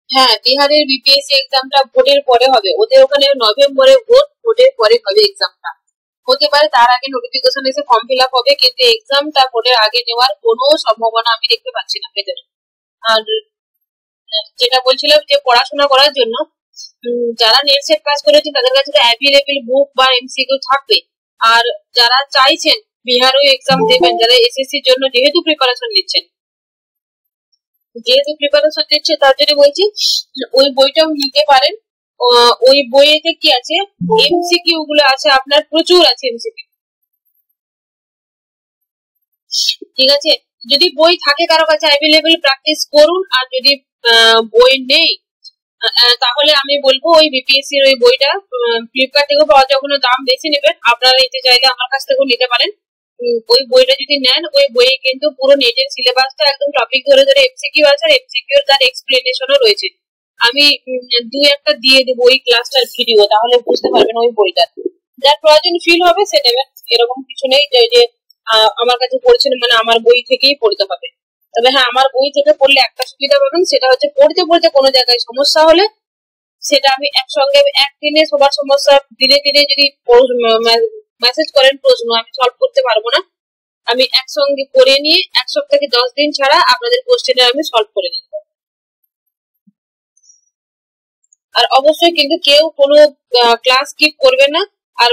হ্যাঁ, বিহারের বিপিএসসি এক্সামটা ভোটের পরে হবে, ওদের ওখানে নভেম্বরে ভোট, ভোটের পরে হবে এক্সামটা। হতে পারে তার আগে নোটিফিকেশন এসে ফর্ম ফিল আপ হবে, কিন্তু এক্সামটা ভোটের আগে নেওয়ার কোনো সম্ভাবনা আমি দেখতে পাচ্ছি না এদের। আর যেটা বলছিলাম যে পড়াশোনা করার জন্য যারা নেট সেট পাস করেছে তাদের কাছে তো অ্যাভেলেবল বুক বা এমসিকিউ থাকবে। আর যারা চাইছেন বিহারও এক্সাম দেবেন, যারা এসএসসির জন্য যেহেতু প্রিপারেশন নিচ্ছেন তার জন্য বলছি ওই বইটাও নিতে পারেন। ওই বইয়েতে কি আছে, এমসিকিউ গুলো আছে আপনার, প্রচুর আছে এমসিকিউ। ঠিক আছে, যদি বই থাকে কারো কাছে অ্যাভেলেবল প্র্যাকটিস করুন, আর যদি বই নেই তাহলে আমি বলবো ওই বিপিএসসির ওই বইটা ফ্লিপকার্ট থেকেও পাওয়া যায়, ওখানে দাম বেশি নেবেন, আপনারা নিতে চাইলে আমার কাছ থেকেও নিতে পারেন। ওই বইটা যদি নেন, ওই বইয়ে কিন্তু পুরো নেটের সিলেবাসটা একদম টপিক ধরে ধরে এমসিকিউ আছে, আর এমসিকিউ তার এক্সপ্লেনেশনও রয়েছে। আমি দু একটা দিয়ে দেবো ওই ক্লাসটার ভিডিও, তাহলে বুঝতে পারবেন ওই বইটা। যার প্রয়োজন ফিল হবে সে নেবেন, এরকম কিছু নেই যে আমার কাছে পড়ছেন মানে আমার বই থেকেই পড়তে হবে। তবে হ্যাঁ, আমার বই থেকে পড়লে একটা সুবিধা পাবেন, সেটা হচ্ছে পড়তে পড়তে কোনো জায়গায় সমস্যা হলে সেটা আমি একসঙ্গে একদিনে সবার সমস্যা দিনে দিনে যদি মেসেজ করেন প্রশ্ন, আমি সলভ করতে পারবো না। আমি একসঙ্গে করে নিয়ে 1 সপ্তাহ থেকে 10 দিন ছাড়া আপনাদের কোশ্চেনের আমি সলভ করে দেব। আর অবশ্যই কিন্তু কেউ কোনো ক্লাস স্কিপ করবেন না, আর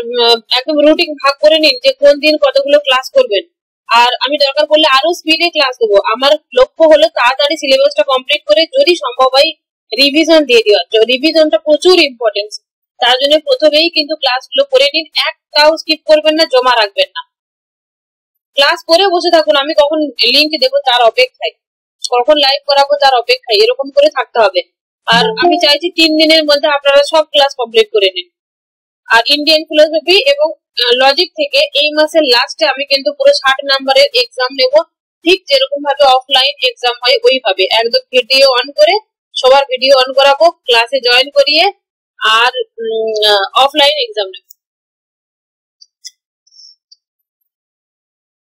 একদম রুটিন ভাগ করে নিন যে কোন দিন কতগুলো ক্লাস করবেন। আর আমি দরকার পড়লে আরো স্পিডে ক্লাস দেবো। আমার লক্ষ্য হলো তাড়াতাড়ি সিলেবাসটা কমপ্লিট করে যদি সম্ভব হয় রিভিশন দিয়ে দেওয়া। রিভিশনটা প্রচুর ইম্পর্টেন্স, তার জন্য প্রথমেই কিন্তু ক্লাসগুলো করে নিন, একটাও স্কিপ করবেন না, জমা রাখবেন না। ক্লাস করে বসে থাকুন, আমি কখন লিঙ্ক দেবো তার অপেক্ষায়, কখন লাইভ করাবো তার অপেক্ষায়, এরকম করে থাকতে হবে। আর আমি চাইছি 3 দিনের মধ্যে আপনারা সব ক্লাস কমপ্লিট করে নিন। আর ইন্ডিয়ান ফিলোসফি এবং লজিক থেকে এই মাসের লাস্টে আমি কিন্তু পুরো 60 নম্বরের এক্সাম নেব, ঠিক যেরকম ভাবে অফলাইন এক্সাম হয় ওইভাবে একদম ভিডিও অন করে, সবার ভিডিও অন করাবো, ক্লাসে জয়েন করিয়ে, আর অফলাইন এক্সাম নেব।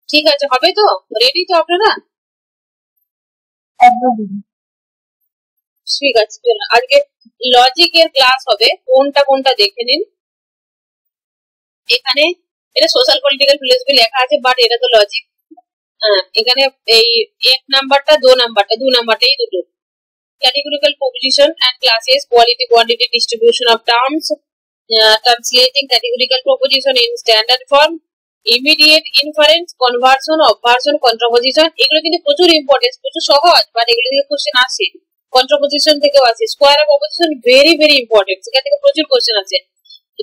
ঠিক আছে, হবে তো? রেডি তো আপনারা? ঠিক আছে, আজকে লজিকের ক্লাস হবে, কোনটা কোনটা দেখে নিন। এখানে এটা সোশ্যাল পলিটিক্যাল ফিলোসফি লেখা আছে, বাট এটা তো লজিক। এখানে এই 1 নাম্বারটা 2 নাম্বারটা 2 নাম্বারটা এই দুটো categorical proposition and classes, quality quantity distribution of terms, translating categorical proposition in standard form, immediate inference, conversion, obversion, contraposition, এগুলো কিন্তু প্রচুর ইম্পর্টেন্স, প্রচুর সহজ, বাট এগুলো থেকে কোশ্চেন আসে, কন্ট্রাপোজিশন থেকেও আসে, square of opposition very very important, এখান থেকে প্রচুর কোশ্চেন আছে।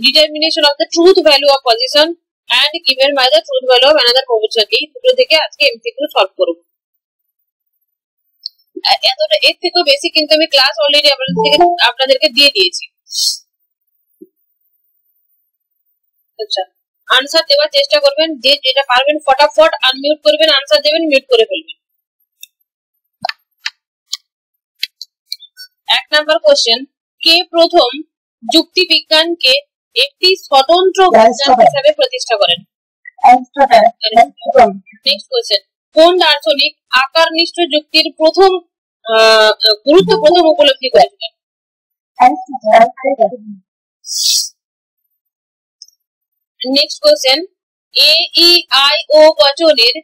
Determination of the truth value of position and given by the truth value of another proposition, এই দুটো থেকে আজকে এমসিকিউ সলভ করব। এতটা এর থেকেও বেশি কিন্তু আমি ক্লাস অলরেডি আপনাদেরকে দিয়ে দিয়েছি। আচ্ছা, আনসার দেওয়ার চেষ্টা করবেন, যে যেটা পারবেন ফটাফট আনমিউট করবেন, আনসার দেবেন, মিউট করে ফেলবেন। 1 নাম্বার কোশ্চেন, কে প্রথম যুক্তি বিজ্ঞানকে একটি স্বতন্ত্র বিজ্ঞান হিসেবে প্রতিষ্ঠা করেন? নেক্সট কোশ্চেন, কোন দার্শনিক আকারনিষ্ঠ যুক্তির প্রথম উপলব্ধি করেছিলেন? Next question, A E I O বচনের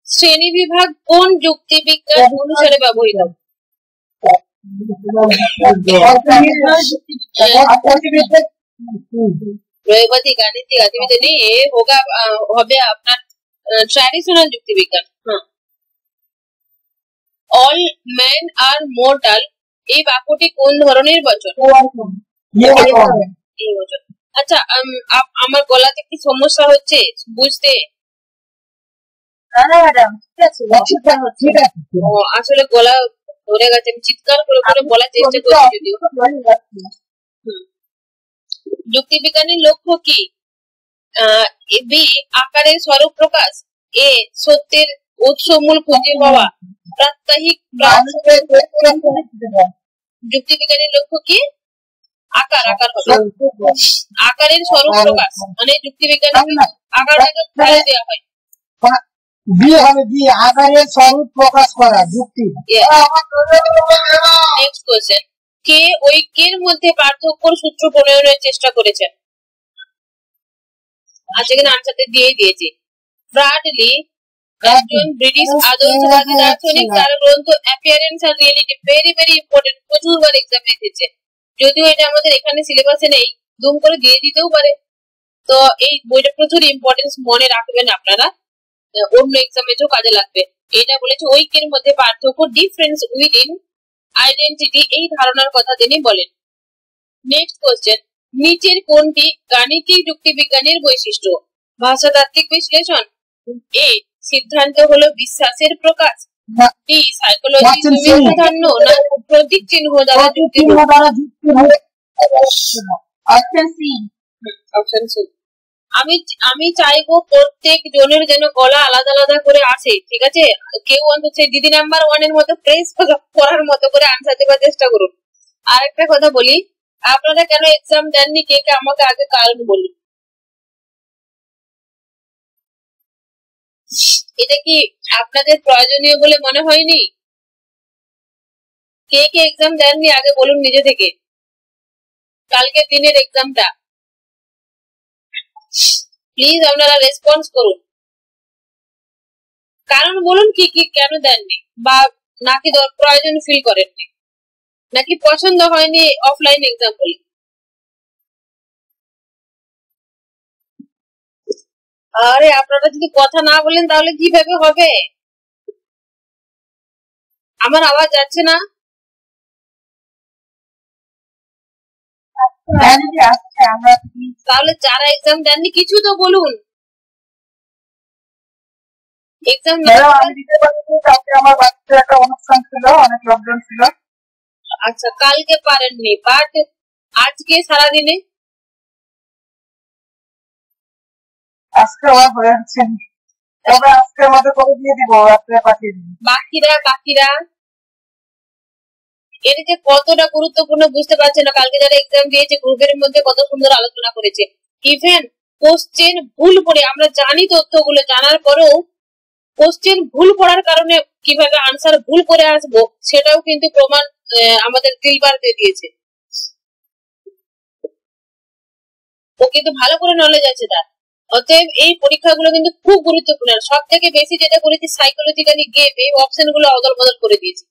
শ্রেণী বিভাগ কোন যুক্তি বিজ্ঞান অনুসারে ব্যবহৃত? প্রয়োগবাদী, গাণিতিক, আদিবিদ্যা নেই, এ হবে আপনার ট্র্যাডিশনাল যুক্তি বিজ্ঞান। অল ম্যান আর মর্টাল, এই বাক্যটি কোন ধরনের বচন? এই বচন। আচ্ছা, আমার গলাতে কি সমস্যা হচ্ছে বুঝতে? আসলে গলা ধরে গেছে, আমি চিৎকার করে করে বলার চেষ্টা করছি যদিও। যুক্তি বিজ্ঞানের লক্ষ্য কি? বি আকারের স্বরূপ প্রকাশ, এ সত্যের উৎসমূল খুঁজে পাওয়া, প্রাত্যহিক যুক্তি বিজ্ঞানের লক্ষ্য কি? আকার হবে, আকারের স্বরূপ প্রকাশ, মানে যুক্তি বিজ্ঞানে আকারটাকে ফেলে দেওয়া হয়। আকারের স্বরূপ প্রকাশ করা যুক্তি। নেক্সট কোশ্চেন, কে ঐক্যের মধ্যে পার্থক্যর সূত্র প্রণয়নের চেষ্টা করেছেন? আজ এখানে আনসারটা দিয়ে দিয়েছি। ব্রাডলি একজন ব্রিটিশ আদর্শবাদী দার্শনিক, তার গ্রন্থ অ্যাপিয়ারেন্স আর রিয়েলিটি ভেরি ভেরি ইম্পর্টেন্ট, প্রচুরবার এক্সামে এসেছে। যদিও এটা আমাদের এখানে সিলেবাসে নেই, দুম করে দিয়ে দিতেও পারে। তো এই বইটা প্রচুর ইম্পর্টেন্স মনে রাখবেন আপনারা, অন্য এক্সামেও কাজে লাগবে। এটা বলেছে ঐক্যের মধ্যে পার্থক্য, ডিফারেন্স উইদিন আইডেন্টিটি, এই ধারণার কথা তিনি বলেন। নেক্সট কোশ্চেন, নিচের কোনটি গাণিতিক যুক্তিবিজ্ঞানের বৈশিষ্ট্য? ভাষাতাত্ত্বিক বিশ্লেষণ, এ সিদ্ধান্ত হলো বিশ্বাসের প্রকাশ, বি সাইকোলজি প্রাধান্য, না প্রতীক চিহ্ন দ্বারা যুক্তি? Option C. আমি চাইবো প্রত্যেক জনের যেন গলা আলাদা আলাদা করে আসে, ঠিক আছে? কেউ অন্তত দিদি নাম্বার 1 এর মতো প্রেস করার মতো করে আনসার দেওয়ার চেষ্টা করুন। আর একটা কথা বলি, আপনারা কেন এক্সাম দেননি কে কে আমাকে আগে কারণ বলুন। এটা কি আপনাদের প্রয়োজনীয় বলে মনে হয়নি? কে কে এক্সাম দেননি আগে বলুন নিজে থেকে, কালকে দিনের এক্সামটা। প্লিজ আপনারা রেসপন্স করুন, কারণ বলুন কি কি কেন দেননি, বা নাকি প্রয়োজন ফিল করেননি, নাকি পছন্দ হয়নি অফলাইন এক্সাম বলে। আরে আপনারা যদি কথা না বলেন তাহলে কিভাবে হবে? আমার আওয়াজ যাচ্ছে না? তাহলে যারা এক্সাম দেননি কিছু তো বলুন। এক্সাম আমার বাচ্চার একটা অনুষ্ঠান ছিল, অনেক লোকজন ছিল। আচ্ছা, কালকে পারেননি, বাট আজকে সারাদিনে আজকে হয়ে যাচ্ছে, তবে আজকের মধ্যে করে দিয়ে দিব, রাত্রে পাঠিয়ে দিব। বাকিরা এর যে কতটা গুরুত্বপূর্ণ বুঝতে পারছে না। কালকে যারা এক্সাম দিয়েছে গ্রুপের মধ্যে কত সুন্দর আলোচনা করেছে। ইভেন কোশ্চেন ভুল পড়ে, আমরা জানি তথ্যগুলো জানার পরেও কোশ্চেন ভুল পড়ার কারণে কিভাবে আনসার ভুল করে আসবো সেটাও কিন্তু প্রমাণ আমাদের দিলবার দিয়ে দিয়েছে। ও কিন্তু ভালো করে নলেজ আছে তার। অতএব এই পরীক্ষাগুলো কিন্তু খুব গুরুত্বপূর্ণ। সব থেকে বেশি যেটা করেছি সাইকোলজিক্যালি গেম, এই অপশন গুলো অদল বদল করে দিয়েছি।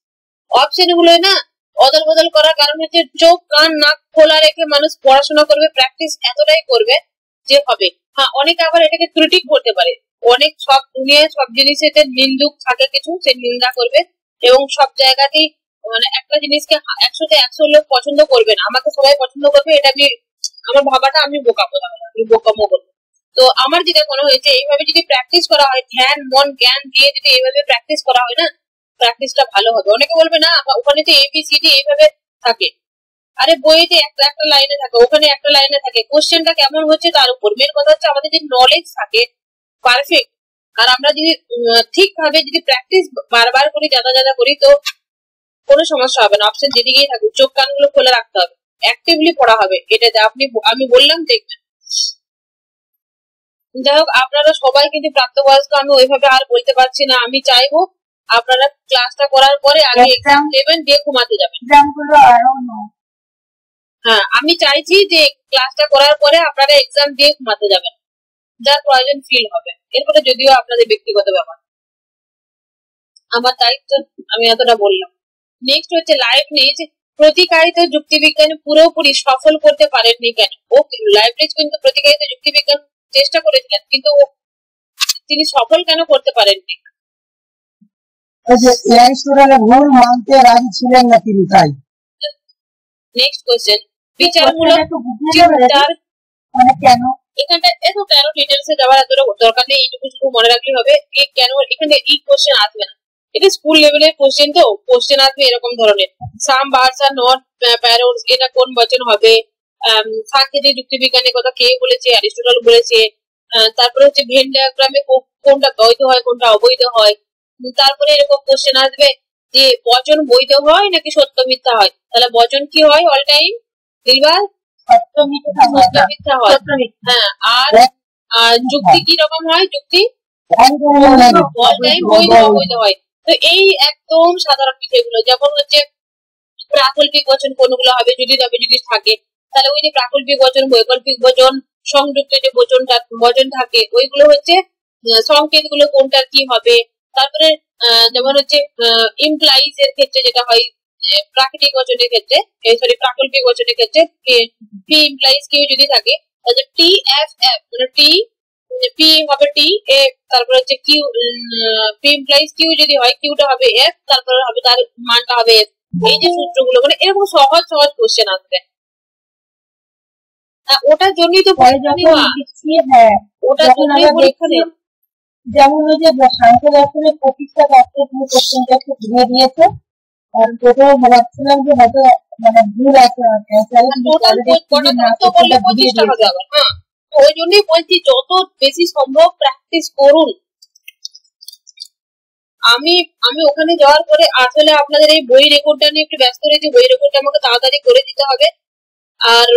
অপশন গুলো না অদল বদল করার কারণ হচ্ছে চোখ কান নাক খোলা রেখে মানুষ পড়াশোনা করবে, প্র্যাকটিস এতটাই করবে যে হবে। হ্যাঁ, অনেকে আবার এটাকে ত্রুটি করতে পারে, অনেক সব দুনিয়ায় সব জিনিসেতে নিন্দুক থাকে কিছু, সে নিন্দা করবে এবং সব জায়গাতেই মানে একটা জিনিসকে 100তে 100 লোক পছন্দ করবে না, আমাকে সবাই পছন্দ করবে, এটা আমি আমার ভাবাটা আমি বোকামো করবো। তো আমার যেটা মনে হয়েছে এইভাবে যদি প্র্যাকটিস করা হয়, ধ্যান মন জ্ঞান দিয়ে যদি এইভাবে প্র্যাকটিস করা হয় না, প্র্যাকটিসটা ভালো হবে। অনেকে বলবে না ওখানে তো এবিসিডি এইভাবে থাকে, আরে বইতে একটা লাইনে থাকে, ওখানে একটা লাইনে থাকে, কোশ্চেনটা কেমন হচ্ছে তার উপর। মেন কথা হচ্ছে আমাদের যে নলেজ থাকে পারফেক্ট, আর আমরা যদি ঠিকভাবে যদি প্র্যাকটিস বারবার করি, যাদা করি, তো কোনো সমস্যা হবে না। অপশন যেদিকেই থাকুক চোখ কানগুলো খোলা রাখতে হবে, অ্যাক্টিভলি পড়া হবে, এটা আমি বললাম দেখবেন। যাই হোক, আপনারা সবাই কিন্তু প্রাপ্তবয়স্ক, আমি ওইভাবে আর বলতে পারছি না। আমি চাইবো আপনারা ক্লাসটা করার পরে আগে এক্সাম দেবেন, দিয়ে ঘুমাতে যাবেন। হ্যাঁ, আমি চাইছি যে ক্লাসটা করার পরে আপনারা এক্সাম দিয়ে ঘুমাতে যাবেন, যার প্রয়োজন ফিল হবে। এরপরে যদিও আপনাদের ব্যক্তিগত ব্যাপার, আমার দায়িত্ব আমি এতটা বললাম। নেক্সট হচ্ছে লাইবনিজ প্রতিকারিত যুক্তিবিজ্ঞান পুরোপুরি সফল করতে পারেননি কেন? ও লাইবনিজ কিন্তু প্রতিকারিত যুক্তিবিজ্ঞান চেষ্টা করেছিলেন, কিন্তু তিনি সফল কেন করতে পারেননি? ভুল মানতে রাজি ছিলেন না তিনি, তাই। নেক্সট কোশ্চেন, বিচারমূলক চিন্তার মানে কেন? এখানটা এত কেন ডিটেলসে যাওয়ার এতটা দরকার নেই, এইটুকু শুধু মনে রাখলে হবে। কেন এখানে এই কোশ্চেন আসবে না, এটা স্কুল লেভেলের কোশ্চেন, তো কোশ্চেন আসবে এরকম ধরনের। সাম বার্ডস আর নট প্যারোটস, এটা কোন বচন হবে? সাংকেতিক যুক্তিবিজ্ঞানের কথা কে বলেছে? অ্যারিস্টটল বলেছে। তারপরে হচ্ছে ভেন ডায়াগ্রামে কোনটা বৈধ হয় কোনটা অবৈধ হয়। তারপরে এরকম কোশ্চেন আসবে যে বচন বৈধ হয় নাকি সত্য মিথ্যা হয়। তাহলে বচন কি হয় অল টাইম দিলবার? সত্য মিথ্যা হয়। হ্যাঁ, আর যুক্তি কি রকম হয়? যুক্তি অল টাইম বৈধ অবৈধ হয়। তো এই একদম সাধারণ বিষয়গুলো, যেমন হচ্ছে প্রাকল্পিক বচন কোনগুলো হবে যদি থাকে, তাহলে ওই যে প্রাকল্পিক বচন, বৈকল্পিক বচন, সংযুক্ত যে বচন থাকে ওইগুলো হচ্ছে সংকেত গুলো কোনটার কি হবে। তারপরে যেমন হচ্ছে ইমপ্লাইজ এর ক্ষেত্রে যেটা হয় প্রাকৃতিক বচনের ক্ষেত্রে, সরি প্রাকল্পিক বচনের ক্ষেত্রে পি ইমপ্লাইজ কিউ যদি থাকে তাহলে টি এফ এফ মানে টি পি হবে টি এফ, তারপর হচ্ছে কিউ পি ইমপ্লাইজ কিউ যদি হয় কিউটা হবে এফ, তারপর হবে তার মানটা হবে এফ। এই যে সূত্রগুলো মানে এরকম সহজ সহজ কোশ্চেন আসবে, ওটার জন্যই তো পরীক্ষা নেওয়া। হ্যাঁ, ওটার জন্যই পরীক্ষা নেওয়া। যেমন ওই যে শান্ত দর্শনের প্রতিষ্ঠা দর্শক কোশ্চেনটা একটু ঘুরিয়ে দিয়েছে, আর কোথাও ভাবছিলাম যে হয়তো মানে ভুল আছে প্রতিষ্ঠা হবে আবার। হ্যাঁ, ওই জন্যই বলছি যত বেশি সম্ভব প্র্যাকটিস করুন। আমি ওখানে যাওয়ার পরে আসলে আপনাদের এই বই রেকর্ডটা নিয়ে একটু ব্যস্ত রয়েছে, বই রেকর্ডটা আমাকে তাড়াতাড়ি করে দিতে হবে। আর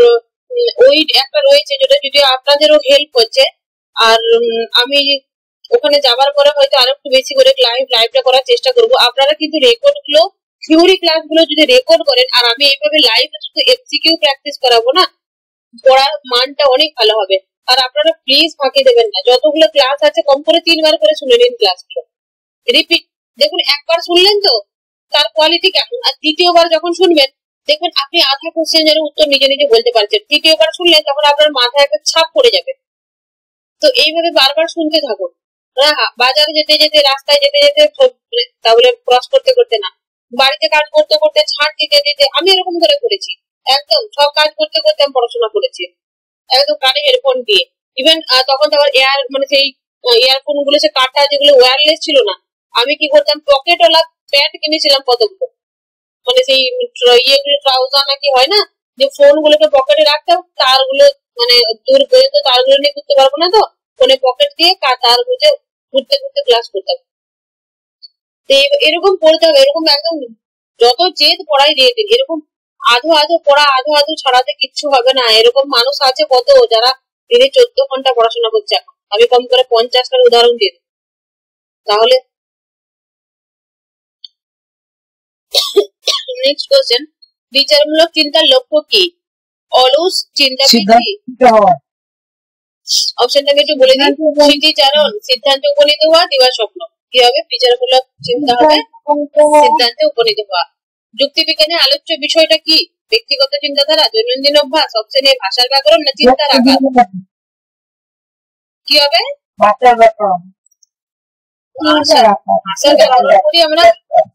ওই একটা রয়েছে যেটা যদি আপনাদেরও হেল্প হচ্ছে। আর আমি ওখানে যাবার পরে হয়তো আরো একটু বেশি করে লাইভটা করার চেষ্টা করব। আপনারা কিন্তু রেকর্ড গুলো, থিওরি ক্লাস গুলো যদি রেকর্ড করেন আর আমি এইভাবে লাইভ শুধু এমসিকিউ প্র্যাকটিস করাবো না, পড়ার মানটা অনেক ভালো হবে। আর আপনারা প্লিজ ফাঁকি দেবেন না, যতগুলো ক্লাস আছে কম করে 3 বার করে শুনে নিন ক্লাসগুলো, রিপিট। দেখুন একবার শুনলেন তো তার কোয়ালিটি কেমন, আর দ্বিতীয়বার যখন শুনবেন দেখবেন আপনি আধা কোশ্চেনের উত্তর নিজে নিজে বলতে পারছেন। তৃতীয়বার শুনলেন তখন আপনার মাথায় একটা ছাপ পড়ে যাবে। তো এইভাবে বারবার শুনতে থাকুন। বাজারে যেতে যেতে, রাস্তায় যেতে যেতে, তাহলে ক্রস করতে করতে না, বাড়িতে কাজ করতে করতে, ছাড় দিতে দিতে, আমি এরকম করে করেছি। একদম সব কাজ করতে করতে আমি পড়াশোনা করেছি, একদম কানে হেডফোন দিয়ে। ইভেন তখন তো আবার মানে সেই ইয়ারফোন গুলো সে কাটা যেগুলো ওয়্যারলেস ছিল না, আমি কি করতাম পকেটওয়ালা প্যান্ট কিনেছিলাম কতগুলো, মানে সেই ইয়েগুলো ট্রাউজার নাকি হয় না, যে ফোন গুলোকে পকেটে রাখতাম, তারগুলো মানে দূর পর্যন্ত তারগুলো নিয়ে ঘুরতে পারবো না, তো ফোনে পকেট দিয়ে তার বুঝে ঘুরতে ঘুরতে ক্লাস করতাম। এরকম পড়তে হবে, এরকম একদম যত জেদ পড়াই দিয়ে দিন। এরকম আধো আধো পড়া, আধো আধো ছড়াতে কিচ্ছু হবে না। এরকম মানুষ আছে কত যারা দিনে 14 ঘন্টা পড়াশোনা করছে। এখন আমি কম করে 50টার উদাহরণ দিই। তাহলে নেক্সট কোশ্চেন, বিচারমূলক চিন্তার লক্ষ্য কি? অলস চিন্তা বৃদ্ধি। অপশনটাকে একটু বলে দিন। স্মৃতিচারণ, সিদ্ধান্তে উপনীত হওয়া, দিবা স্বপ্ন। কি হবে? বিচারমূলক চিন্তা হবে সিদ্ধান্তে উপনীত হওয়া। যুক্তিবিজ্ঞানের আলোচ্য বিষয়টা কি? ব্যক্তিগত চিন্তাধারা, দৈনন্দিন অভ্যাস, অপশন এ ভাষার ব্যাকরণ না চিন্তার আকার। কি হবে? ভাষার ব্যাকরণ। আমরা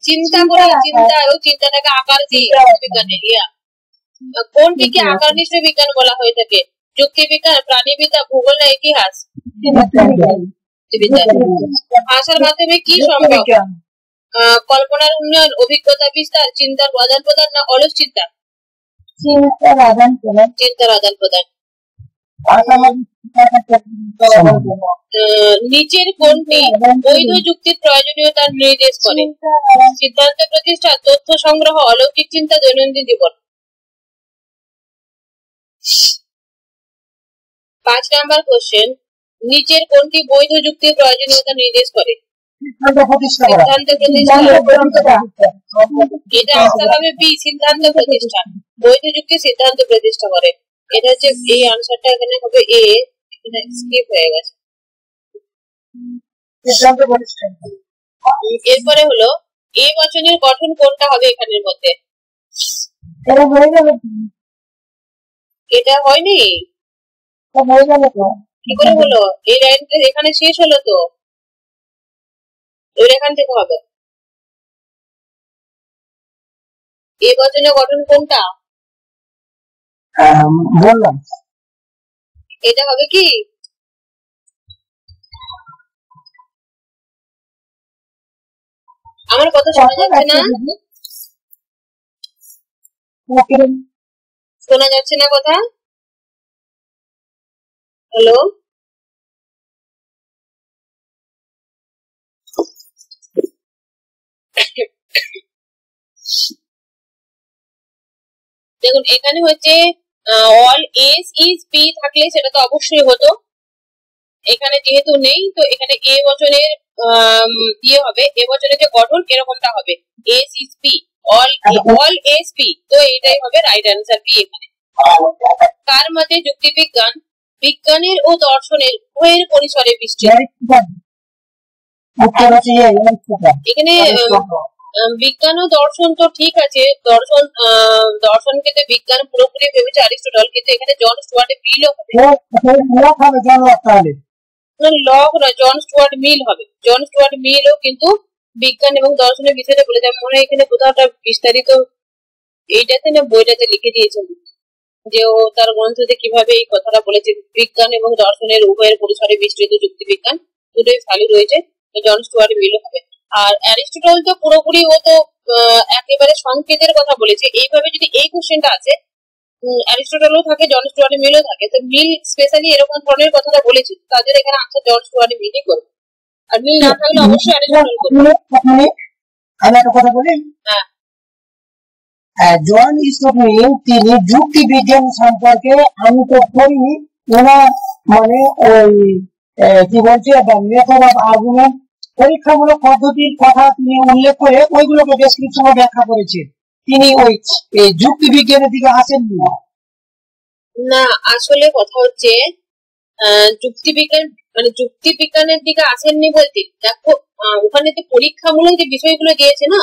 চিন্তা করি, চিন্তা এবং চিন্তাটাকে আকার দিই বিজ্ঞানের। কোনটিকে আকার নিশ্চয় বিজ্ঞান বলা হয়ে থাকে? যুক্তিবিজ্ঞান, প্রাণীবিদ্যা, ভূগোল না ইতিহাস? ভাষার মাধ্যমে কি সম্ভব? কল্পনার উন্নয়ন, অভিজ্ঞতা বিস্তার, চিন্তার আদান প্রদান না অলস চিন্তা? চিন্তার আদান প্রদান। নিচের কোনটি বৈধ যুক্তির প্রয়োজনীয়তা নির্দেশ করে? সিদ্ধান্ত প্রতিষ্ঠা, তথ্য সংগ্রহ, অলৌকিক চিন্তা, দৈনন্দিন জীবন। 5 নাম্বার কোশ্চেন, নিচের কোনটি বৈধ যুক্তির প্রয়োজনীয়তা নির্দেশ করে? সিদ্ধান্ত প্রতিষ্ঠা। এটা আসতে হবে বি, সিদ্ধান্ত প্রতিষ্ঠা। বৈধ যুক্তি সিদ্ধান্ত প্রতিষ্ঠা করে। এটা হচ্ছে এই আনসারটা এখানে হবে এ, এখানে স্কিপ হয়ে গেছে। এরপরে হলো এ বচনের গঠন কোনটা হবে এখানের মধ্যে? এটা হয়নি, কি করে হলো? এই লাইনটা এখানে শেষ হলো তো, এবার এখান থেকে হবে। এ বচনের গঠন কোনটা বললাম? এটা হবে কি? আমার কথা শোনা যাচ্ছে না? শোনা যাচ্ছে না কথা? হ্যালো, দেখুন এখানে হচ্ছে অল এস ইজ পি থাকলে সেটা তো অবশ্যই হতো, এখানে যেহেতু নেই তো এখানে এ বচনের ইয়ে হবে, এ বচনের যে গঠন এরকমটা হবে, S is P. All S P, তো এটাই হবে রাইট অ্যান্সার বি এখানে। তার মতে যুক্তিবিজ্ঞান বিজ্ঞানের ও দর্শনের উভয়ের পরিসরে বিস্তৃত। এখানে বিজ্ঞান ও দর্শন তো ঠিক আছে, দর্শনকে তো বিজ্ঞান পুরোপুরি ভেবেছে অ্যারিস্টটল, কিন্তু এখানে জন স্টুয়ার্ট মিল হবে, লগ নয়, জন স্টুয়ার্ট মিল হবে। জন স্টুয়ার্ট মিলও কিন্তু বিজ্ঞান এবং দর্শনের বিষয়টা বলে যাবে। মনে হয় এখানে কোথাও একটা বিস্তারিত এইটাতে না বইটাতে লিখে দিয়েছেন যে ও তার গ্রন্থতে কিভাবে এই কথাটা বলেছে, বিজ্ঞান এবং দর্শনের উভয়ের পরিসরে বিস্তৃত যুক্তিবিজ্ঞান দুটোই ভ্যালু রয়েছে, জন স্টুয়ার্ট মিল হবে। আর অ্যারিস্টটল তো পুরোপুরি ও তো একেবারে সংকেতের কথা বলেছে। এইভাবে যদি এই কোশ্চেনটা আছে, অ্যারিস্টটলও থাকে, জন স্টুয়ার্ট মিলও থাকে, তো মিল স্পেশালি এরকম ধরনের কথাটা বলেছে, তাদের এখানে আনসার জন স্টুয়ার্ট মিলই করবে। আর মিল না থাকলে অবশ্যই অ্যারিস্টটল করবে। আমি একটা কথা বলি, জন স্টুয়ার্ট মিল তিনি যুক্তি বিজ্ঞান সম্পর্কে, আমি তো পড়িনি, ওনার মানে ওই কি বলছে মেথড অফ আর্গুমেন্ট, পরীক্ষামূলক পদ্ধতির কথা তিনি উল্লেখ করে ওইগুলোকে ডেসক্রিপশনে ব্যাখ্যা করেছেন। তিনি ওই যুক্তি বিজ্ঞানের দিকে আসেননি না। আসলে কথা হচ্ছে যুক্তিবিজ্ঞান মানে যুক্তিবিজ্ঞানের দিকে আসেননি বলতে, দেখো ওখানে যে পরীক্ষামূলক যে বিষয়গুলো দিয়েছে না,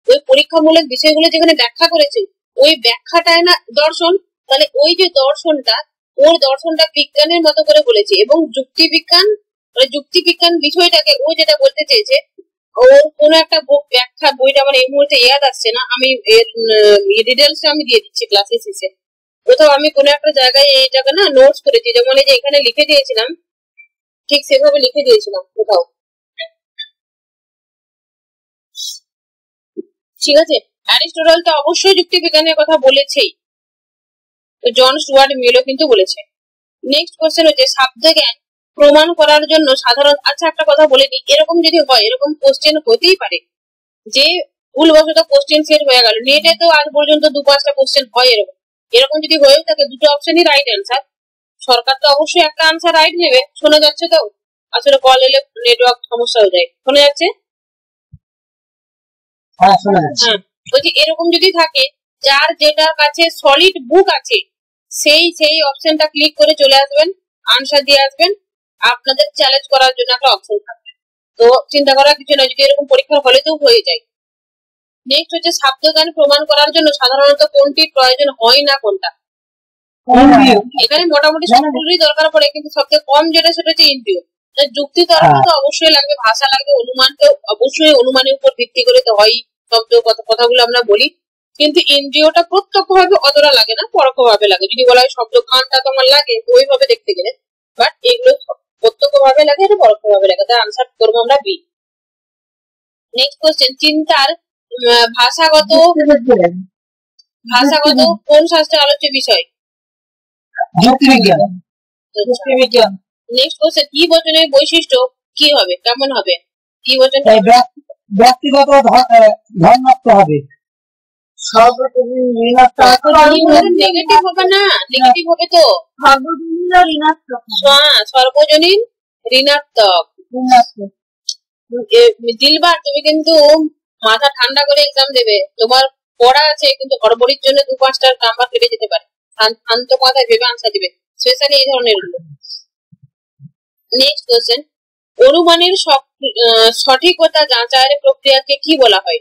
ওই পরীক্ষামূলক বিষয়গুলো যেখানে ব্যাখ্যা করেছে, ওই ব্যাখ্যাটাই না দর্শন, তাহলে ওই যে দর্শনটা, ওর দর্শনটা বিজ্ঞানের মতো করে বলেছে। এবং যুক্তিবিজ্ঞান মানে যুক্তিবিজ্ঞান বিষয়টাকে ও যেটা বলতে চেয়েছে, ওর কোন একটা ব্যাখ্যা, বইটা আমার এই মুহূর্তে ইয়াদ আসছে না, আমি এর ডিটেলসটা আমি দিয়ে দিচ্ছি ক্লাসে শেষে। কোথাও আমি কোনো একটা জায়গায় এইটাকে না নোটস করেছি, যেমন এই যে এখানে লিখে দিয়েছিলাম, ঠিক সেভাবে লিখে দিয়েছিলাম কোথাও, ঠিক আছে। অ্যারিস্টটল তো অবশ্যই যুক্তিবিজ্ঞানের কথা বলেছেই, জন স্টুয়ার্ট মিলও কিন্তু বলেছে। নেক্সট কোশ্চেন হচ্ছে শব্দজ্ঞান প্রমাণ করার জন্য সাধারণ, আচ্ছা একটা কথা বলে নি, এরকম যদি হয়, এরকম কোশ্চেন হতেই পারে যে ভুলবশত কোশ্চেন সেট হয়ে গেল, নেটে তো আজ পর্যন্ত 2-5টা কোশ্চেন হয় এরকম, এরকম যদি হয়েও থাকে দুটো অপশনই রাইট অ্যান্সার, সরকার তো অবশ্যই একটা আনসার রাইট নেবে। শোনা যাচ্ছে তো? আসলে কল এলে নেটওয়ার্ক সমস্যা হয়ে যায়। শোনা যাচ্ছে? হ্যাঁ শোনা যাচ্ছে। বলছি এরকম যদি থাকে, যার যেটার কাছে সলিড বুক আছে সেই অপশনটা ক্লিক করে চলে আসবেন, আনসার দিয়ে আসবেন, আপনাদের চ্যালেঞ্জ করার জন্য একটা অপশন থাকবে। তো চিন্তা করার কিছু না, যদি এরকম পরীক্ষার হলে তো হয়ে যায়। নেক্সট হচ্ছে শব্দজ্ঞান প্রমাণ করার জন্য সাধারণত কোনটির প্রয়োজন হয় না কোনটা? এখানে মোটামুটি সবগুলোরই দরকার পড়ে, কিন্তু সবচেয়ে কম যেটা সেটা হচ্ছে ইন্দ্রিয়। যুক্তি তর্ক তো অবশ্যই লাগবে, ভাষা লাগবে, অনুমান তো অবশ্যই অনুমানের উপর ভিত্তি করে তো হয় শব্দ কথাগুলো আমরা বলি, কিন্তু ইন্দ্রিয়টা প্রত্যক্ষভাবে অতটা লাগে না, পরোক্ষভাবে লাগে। যদি বলা হয় শব্দ কানটা তোমার লাগে তো ওইভাবে দেখতে গেলে, বাট এগুলো প্রত্যক্ষভাবে লাগে, এটা পরোক্ষভাবে লাগে, তার আনসার করবো আমরা বি। নেক্সট কোশ্চেন, চিন্তার ভাষাগত কোন শাস্ত্রের আলোচ্য বিষয়? যুক্তিবিজ্ঞান। নেক্সট কোশ্চেন, কি বচনের বৈশিষ্ট্য কি হবে, কেমন হবে? কি বচন? ব্যক্তিগত ধর্মাত্ম হবে, নেগেটিভ হবে না, নেগেটিভ হবে তো সর্বজনীন ঋণাত্মক। দিলবার তুমি কিন্তু মাথা ঠান্ডা করে এক্সাম দেবে, তোমার পড়া আছে কিন্তু হড়বড়ির জন্য 2-5টা নাম্বার কেটে যেতে পারে, শান্ত মাথায় ভেবে আনসার দিবে, স্পেশালি এই ধরনের। নেক্সট কোশ্চেন, অনুমানের সঠিকতা যাচাইয়ের প্রক্রিয়াকে কি বলা হয়?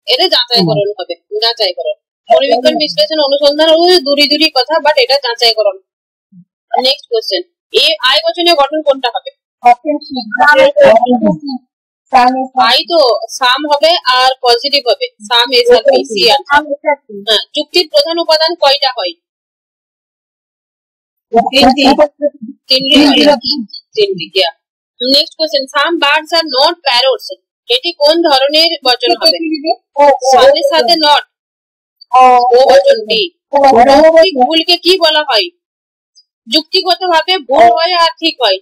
এটা যাচাইকরণ হবে, যাচাইকরণ। পরিবিজ্ঞান বিশ্লেষণ অনুসন্ধান দূরি কথা, বাট এটা যাচাইকরণ। নেক্সট কোশ্চেন, এ আই বচনের গঠন কোনটা হবে? আই তো সাম হবে আর পজিটিভ হবে, সাম এস আর পি সি। যুক্তির প্রধান উপাদান কয়টা হয়? তিনটি। Next question, some birds are not parrots, এটি কোন ধরনের বচন হবে? সাথে সাথে নট, ও বচনটি। ভুলকে কি বলা হয়? যুক্তিগত ভাবে ভুল হয় আর ঠিক হয়।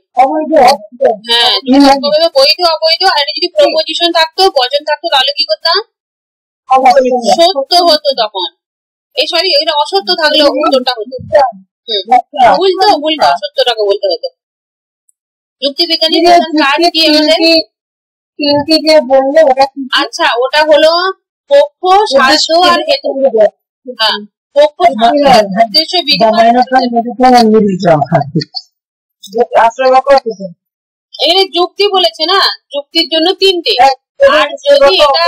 হ্যাঁ, বৈধ অবৈধ। আর যদি প্রপোজিশন থাকতো, বচন থাকতো, তাহলে কি করতাম? সত্য হতো তখন। এই সরি, এটা অসত্য থাকলে উত্তরটা হতো ভুলটা অসত্যটাকে বলতে হতো। যুক্তিবিজ্ঞানী প্রধান কাজ কি আমাদের? তিনটি যে বললে ওটা কি? আচ্ছা, ওটা হলো পক্ষ, সাধ্য আর হেতু। হ্যাঁ, পক্ষ, উদ্দেশ্য, বিধি। এখানে যুক্তি বলেছে না, যুক্তির জন্য তিনটে। আর যদি এটা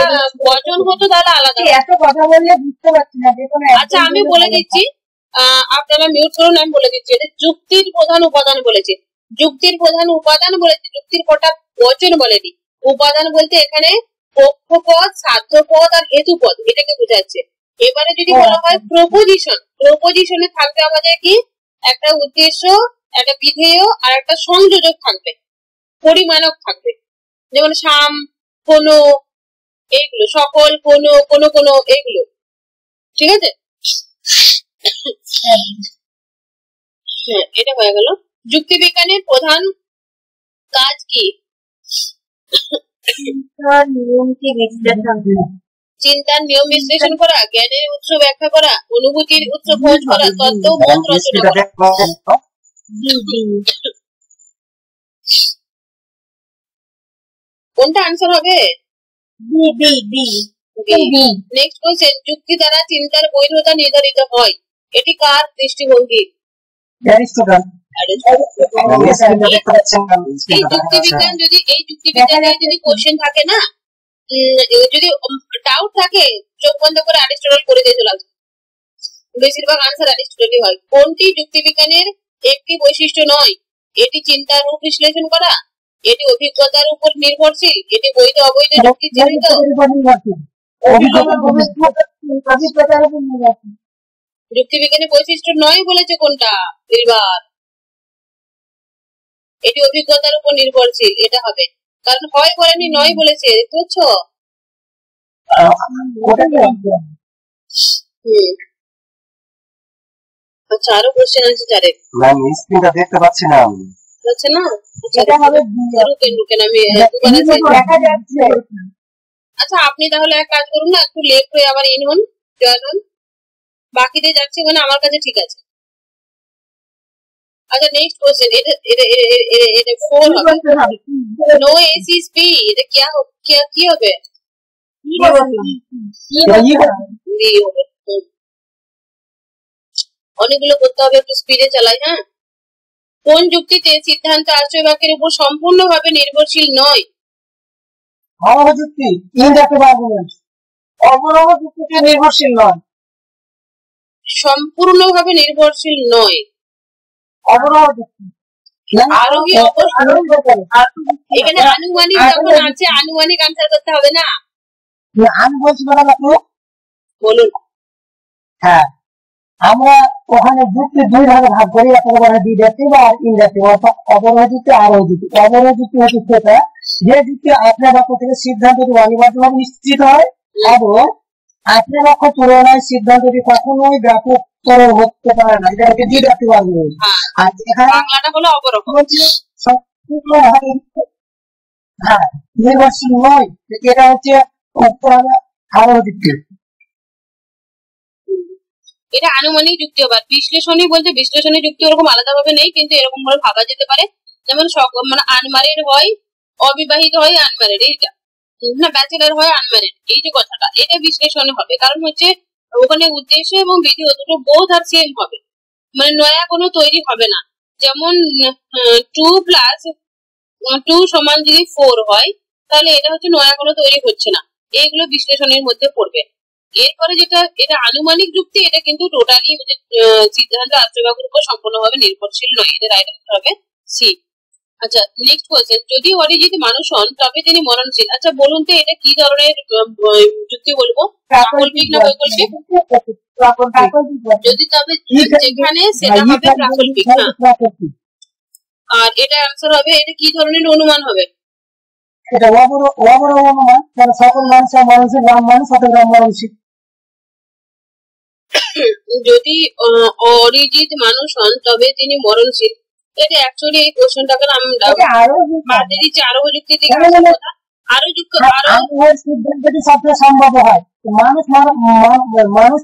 বচন হতো তাহলে আলাদা। এত কথা বললে বুঝতে পারছি না। আচ্ছা, আমি বলে দিচ্ছি, আপনারা মিউট করুন, আমি বলে দিচ্ছি। এটা যুক্তির প্রধান উপাদান বলেছে, যুক্তির প্রধান উপাদান বলেছে, যুক্তির কটা বচন বলেনি। উপাদান বলতে এখানে পক্ষপদ, সাধ্যপদ আর হেতুপদ, এটাকে বোঝাচ্ছে। এবারে যদি বলা হয় প্রপোজিশন, প্রপোজিশনে থাকবে আমাদের কি একটা উদ্দেশ্য, একটা বিধেয় আর একটা সংযোজক থাকবে, পরিমাণক থাকবে। যেমন সাম, কোনো, এইগুলো, সকল, কোনো, কোনো কোনো, এইগুলো। ঠিক আছে, হ্যাঁ, এটা হয়ে গেল। যুক্তিবিজ্ঞানের প্রধান কাজ কি? চিন্তার নিয়ম বিশ্লেষণ করা, জ্ঞানের উৎস ব্যাখ্যা করা, অনুভূতির উৎস খোঁজ করা, তত্ত্ব বোধ রচনা করা। কোনটা আনসার হবে? নেক্সট কোশ্চেন, যুক্তি দ্বারা চিন্তার বৈধতা নির্ধারিত হয়, এটি কার দৃষ্টিভঙ্গি? এই যুক্তিবিজ্ঞান যদি কোশ্চেন থাকে না, যদি ডাউট থাকে, চোখ বন্ধ করে অ্যারিস্টটল করে দিয়ে চলে আসবে, বেশিরভাগ আনসার অ্যারিস্টটলই হয়। কোনটি যুক্তিবিজ্ঞানের একটি বৈশিষ্ট্য নয়? এটি চিন্তার রূপ বিশ্লেষণ করা, এটি অভিজ্ঞতার উপর নির্ভরশীল, এটি বৈধ অবৈধ যুক্তি চিহ্নিত। যুক্তিবিজ্ঞানের বৈশিষ্ট্য নয় বলেছে কোনটা? এবার এটি অভিজ্ঞতার উপর নির্ভরশীল, এটা হবে, কারণ হয় বলেনি, নয় বলেছে। বুঝছো? আচ্ছা, আরো কোশ্চেন আছে যারে স্ক্রিনটা দেখতে পাচ্ছি না আমি। আচ্ছা, না রুকেন আমি দেখা যাচ্ছে। আচ্ছা, আপনি তাহলে এক কাজ করুন না, একটু লেট হয়ে আবার ইন হন, জয়েন হন, বাকিদের যাচ্ছে মানে আমার কাছে ঠিক আছে। আচ্ছা, নেক্সট কোশ্চেন, এটা 4 হবে। নো এসিস পি, এটা কি হবে? অনেকগুলো করতে হবে, একটু স্পিডে চালাই। হ্যাঁ, কোন যুক্তিতে সিদ্ধান্ত আশ্রয় বাক্যের উপর সম্পূর্ণভাবে নির্ভরশীল নয়? যুক্তি, অবরোহ যুক্তিতে নির্ভরশীল নয়, সম্পূর্ণভাবে নির্ভরশীল নয়। অবরোহ যুক্তি, আরোহী এখানে আনুমানিক যখন আছে, আনুমানিক আনসার করতে হবে না। আমি বলছি বলুন। হ্যাঁ, আমরা ওখানে যুক্তি দুই ভাগে ভাগ করি, একটা ডিডাক্টিভ আর ইনডাক্টিভ, অর্থাৎ অবরোহ যুক্তি, আরোহ যুক্তি। অবরোহ যুক্তি হচ্ছে সেটা যে যুক্তি আপনার বাক্য থেকে সিদ্ধান্তটি অনিবার্যভাবে নিশ্চিত হয় এবং আপনার বাক্য তুলনায় সিদ্ধান্তটি কখনোই ব্যাপকতর হতে পারে না, এটা হচ্ছে ডিডাক্টিভ আর্গুমেন্ট। আর বাংলাটা হলো অবরোহ। হ্যাঁ, নির্ভরশীল নয়, এটা হচ্ছে আরোহ যুক্তি। এটা আনুমানিক যুক্তি। আবার বিশ্লেষণী বলতে বিশ্লেষণী যুক্তি ওরকম আলাদা ভাবে নেই, কিন্তু এরকম ভাবে ভাবা যেতে পারে। যেমন মানে আনম্যারিড হয় অবিবাহিত হয় আনম্যারিড, এইটা না, ব্যাচেলার হয় আনম্যারিড, এই যে কথাটা, এটা বিশ্লেষণে হবে। কারণ হচ্ছে ওখানে উদ্দেশ্য এবং বিধি দুটো বোধ আর সেম হবে, মানে নয়া কোনো তৈরি হবে না। যেমন 2 + 2 = যদি 4 হয়, তাহলে এটা হচ্ছে নয়া কোনো তৈরি হচ্ছে না। এইগুলো বিশ্লেষণের মধ্যে পড়বে। এরপরে যেটা, এটা আনুমানিক যুক্তি, এটা কিন্তু টোটালি সিদ্ধান্ত আশ্রয় বাক্যের উপর সম্পূর্ণভাবে নির্ভরশীল নয়। এটা রাইট আনসার হবে সি। আচ্ছা, নেক্সট কোশ্চেন, যদি অরিজিৎ মানুষ হন তবে তিনি মরণশীল। আচ্ছা, বলুন তো এটা কি ধরনের যুক্তি বলবো, প্রাকল্পিক না বৈকল্পিক? যদি তবে যেখানে সেটা হবে প্রাকল্পিক। আর এটা আনসার হবে, এটা কি ধরনের অনুমান হবে? এটা অবরোহ অনুমান, সকল মানুষের মরণশীল, রাম মানুষ রাম মরণশীল। যদি অরিজিৎ মানুষ হন তবে তিনি মরণশীল, এটা অ্যাকচুয়ালি এই কোশ্চেনটাকে আমরা বাদ দিয়ে দিচ্ছি। আরোহ যুক্তি থেকে আরো যুক্ত সিদ্ধান্তটি সবচেয়ে সম্ভব হয়। মানুষ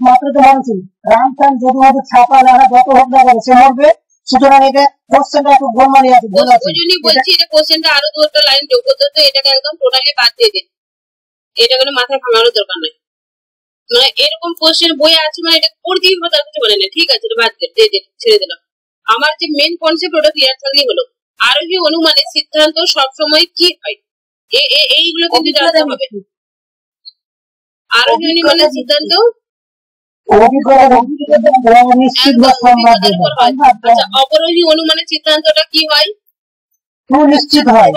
মাত্র তো মরণশীল, রাম চান যদি ছাপা লাগা যত হোক না করে সে মরবে, সুতরাং এটা কোশ্চেনটা একটু গোলমালি আছে, ভুল আছে। ওই জন্যই বলছি এটা কোশ্চেনটা আরো দু একটা লাইন যোগ করতে হতো, এটাকে একদম টোটালি বাদ দিয়ে দিন, এটা কোনো মাথায় ভাঙানোর দরকার নেই। মানে এরকম কোশ্চেন বইয়ে আছে মানে এটা পড়তেই হবে তার কিছু মানে নেই, ঠিক আছে বাদ দিয়ে ছেড়ে দিলাম। আমার যে মেন কনসেপ্ট ওটা ক্লিয়ার থাকলেই হলো। আরোহী অনুমানের সিদ্ধান্ত সবসময় কি হয়, এইগুলো কিন্তু জানতে হবে। আরোহী অনুমানের সিদ্ধান্ত আচ্ছা, অবরোহী অনুমানের সিদ্ধান্তটা কি হয়? সুনিশ্চিত হয়,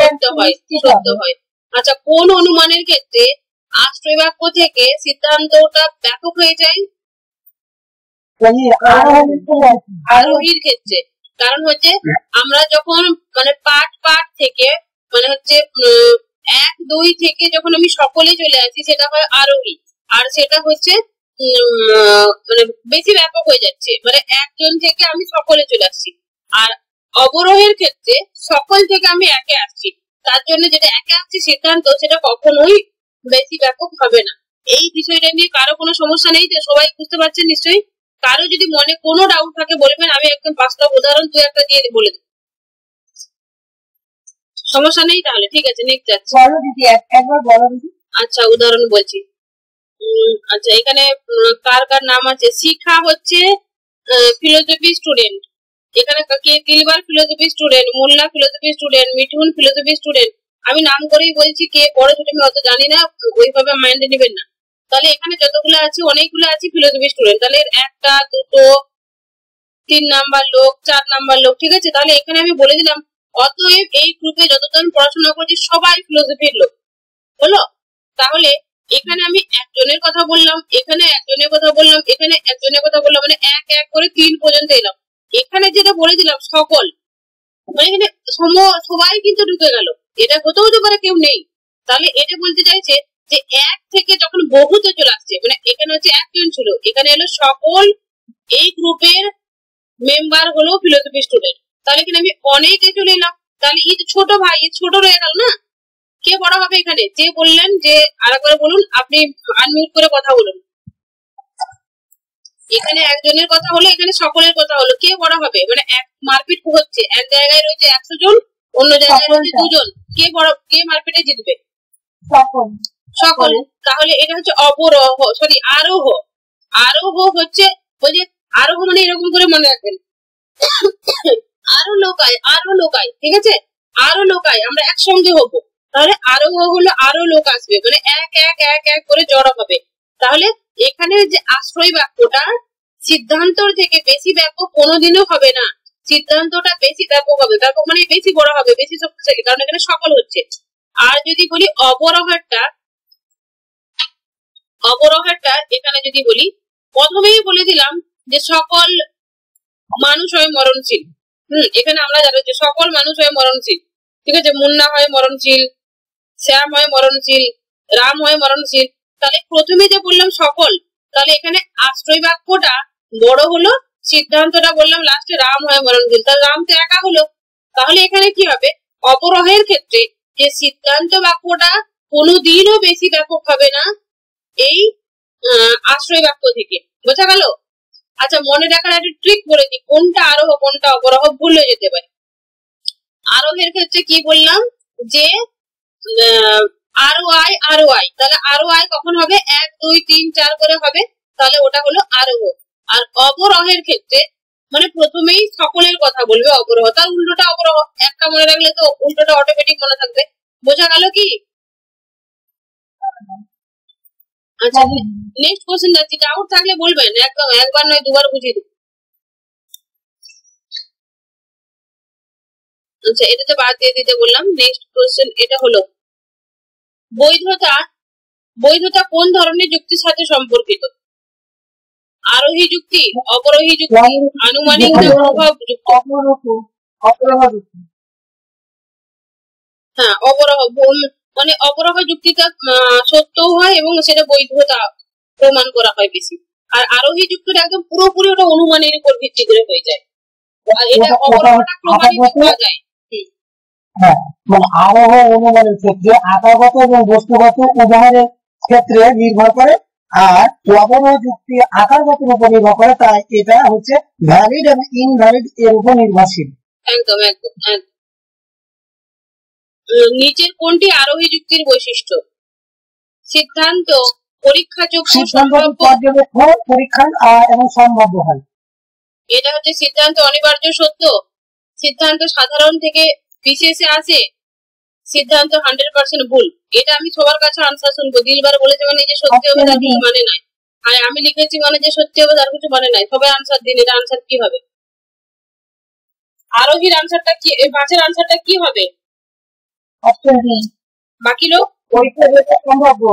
সত্য হয়। আচ্ছা, কোন অনুমানের ক্ষেত্রে আশ্রয় বাক্য থেকে সিদ্ধান্তটা ব্যাপক হয়ে যায়? আরোহীর ক্ষেত্রে। কারণ হচ্ছে আমরা যখন মানে পাঠ থেকে মানে হচ্ছে 1, 2 থেকে যখন আমি সকলে চলে আসি সেটা হয় আরোহী, আর সেটা হচ্ছে মানে বেশি ব্যাপক হয়ে যাচ্ছে, মানে একজন থেকে আমি সকলে চলে আসছি। আর অবরোহের ক্ষেত্রে সকল থেকে আমি একে আসছি, তার জন্য যেটা একে আসছি সিদ্ধান্ত সেটা কখনোই বেশি ব্যাপক হবে না। এই বিষয়টা নিয়ে কারো কোনো সমস্যা নেই, যে সবাই বুঝতে পারছেন নিশ্চয়ই? কারো যদি মনে কোনো ডাউট থাকে বলবেন, আমি একদম বাস্তব উদাহরণ 2-1 দিয়ে বলে দেবো, সমস্যা নেই। তাহলে ঠিক আছে, নেক্সট যাচ্ছি। একবার বলো দিদি। আচ্ছা, উদাহরণ বলছি। আচ্ছা, এখানে কার কার নাম আছে? শিখা হচ্ছে ফিলোসফি স্টুডেন্ট, এখানে Dilbar philosophy student, Molla philosophy student, Mithun philosophy student. আমি নাম করেই বলছি, কে বড় ছোট আমি অত জানি না, ওইভাবে মাইন্ডে নেবেন না। তাহলে এখানে যতগুলো আছে অনেকগুলো আছে ফিলোসফি স্টুডেন্ট, তাহলে 1টা 2টো 3 নাম্বার লোক 4 নাম্বার লোক, ঠিক আছে। তাহলে এখানে আমি বলে দিলাম অতএব এই গ্রুপে যতজন পড়াশোনা করছি সবাই ফিলোসফির লোক হলো। তাহলে এখানে আমি একজনের কথা বললাম, এখানে একজনের কথা বললাম, এখানে একজনের কথা বললাম, মানে 1 করে 3 পর্যন্ত এলাম। এখানে যেটা বলে দিলাম সকল, মানে এখানে সবাই কিন্তু ঢুকে গেল, এটা হতেও তো পারে কেউ নেই। তাহলে এটা বলতে চাইছে যে 1 থেকে যখন বহুতে চলে আসছে, মানে এখানে হচ্ছে একজন ছিল, এখানে এলো সকল এই গ্রুপের মেম্বার হলো ফিলোসফি স্টুডেন্ট, তাহলে এখানে আমি অনেকে চলে এলাম। তাহলে এই ছোট ভাই ছোট রয়ে গেল না, কে বড় হবে এখানে? যে বললেন যে আরেকবার বলুন, আপনি আনমিউট করে কথা বলুন। এখানে একজনের কথা হলো, এখানে সকলের কথা হলো, কে বড় হবে? মানে মারপিট হচ্ছে, এক জায়গায় রয়েছে 100 জন, অন্য জায়গায় রয়েছে 2 জন, কে মারপিটে জিতবে? সকল। তাহলে এটা হচ্ছে অবরোহ, সরি আরোহ। আরোহ হচ্ছে ওই যে আরোহ মানে এরকম করে মনে রাখবেন, আরো লোকাই, ঠিক আছে, আরো লোকাই, আমরা একসঙ্গে হবো। তাহলে আরোহ হলো আরো লোক আসবে, মানে এক করে জড়ো হবে। তাহলে এখানে যে আশ্রয় বাক্যটা সিদ্ধান্তর থেকে বেশি ব্যাপক কোনোদিনও হবে না, সিদ্ধান্তটা বেশি ব্যাপক হবে, ব্যাপক মানে বেশি বড় হবে, বেশি শক্তিশালী, কারণ এখানে সকল হচ্ছে। আর যদি বলি অবরোহটা এখানে যদি বলি, প্রথমেই বলে দিলাম যে সকল মানুষ হয় মরণশীল। এখানে আমরা জানি যে সকল মানুষ হয় মরণশীল, ঠিক আছে, মুন্না হয় মরণশীল, শ্যাম হয় মরণশীল, রাম হয় মরণশীল। তাহলে প্রথমে যে বললাম সকল, তাহলে এখানে আশ্রয় বাক্যটা বড় হলো, সিদ্ধান্তটা বললাম লাস্টে রাম হয় মরণশীল, তাহলে রাম তো একা হলো। তাহলে এখানে কি হবে? অবরোহের ক্ষেত্রে যে সিদ্ধান্ত বাক্যটা কোনোদিনও বেশি ব্যাপক হবে না এই আশ্রয় বাক্য থেকে, বোঝা গেল? আচ্ছা, মনে রাখার একটা ট্রিক বলে দিই, কোনটা আরোহ কোনটা অবরোহ ভুলে যেতে পারে। আরোহের ক্ষেত্রে কি বললাম যে আরো আই, তাহলে আরো আই কখন হবে? 1, 2, 3, 4 করে হবে, তাহলে ওটা হলো আরোহ। আর অবরোহের ক্ষেত্রে মানে প্রথমেই সকলের কথা বলবে অবরোহ, তার উল্টোটা অবরোহ। একটা মনে রাখলে তো উল্টোটা অটোমেটিক মনে থাকবে, বোঝা গেল কি? আচ্ছা, নেক্সট কোশ্চেন যাচ্ছি, ডাউট থাকলে বলবেন, একদম একবার নয় 2বার বুঝিয়ে দিই। আচ্ছা, এটাতে বাদ দিয়ে দিতে বললাম। নেক্সট কোশ্চেন এটা হলো বৈধতা কোন ধরনের যুক্তির সাথে সম্পর্কিত? আরোহী যুক্তি, অবরোহী যুক্তি, আনুমানিক না প্রভাব যুক্তি? হ্যাঁ, অবরোহ, মানে অবরোহ যুক্তিটা সত্যও হয় এবং সেটা বৈধতা প্রমাণ করা হয় বেশি। আর আরোহী যুক্তিটা একদম পুরোপুরি ওটা অনুমানের উপর ভিত্তি করে হয়ে যায়, আর এটা অবরোহটা প্রমাণিত করা যায়। হ্যাঁ, মানে আরোহ অনুমানের ক্ষেত্রে আকারগত এবং বস্তুগত উদাহরণের ক্ষেত্রে নির্ভর করে আর অবনয় যুক্তি আকারগতের উপর নির্ভর করে, তাই এটা হচ্ছে ভ্যালিড এবং ইনভ্যালিড এর উপর নির্ভরশীল। একদম একদম একদম। নিচের কোনটি আরোহী যুক্তির বৈশিষ্ট্য? সিদ্ধান্ত, পরীক্ষাযোগ্য, সিদ্ধান্ত সম্ভাব্য। পর্যবেক্ষণ, পরীক্ষা এবং সম্ভাব্য হয়। এটা হচ্ছে সিদ্ধান্ত অনিবার্য সত্য, সিদ্ধান্ত সাধারণ থেকে বিশেষে আসে, সিদ্ধান্ত 100% ভুল। এটা আমি সবার কাছে আনসার শুনবো। দিলবার বলেছে মানে যে সত্যি হবে তার কিছু মানে নাই, আর আমি লিখেছি মানে যে সত্যি হবে তার কিছু মানে নাই। সবাই আনসার দিন, এটা আনসার কি হবে? আরোহীর আনসারটা কি, এই পাঁচের আনসারটা কি হবে? অপশন বি, বাকি লোক, পরীক্ষা সম্ভাব্য।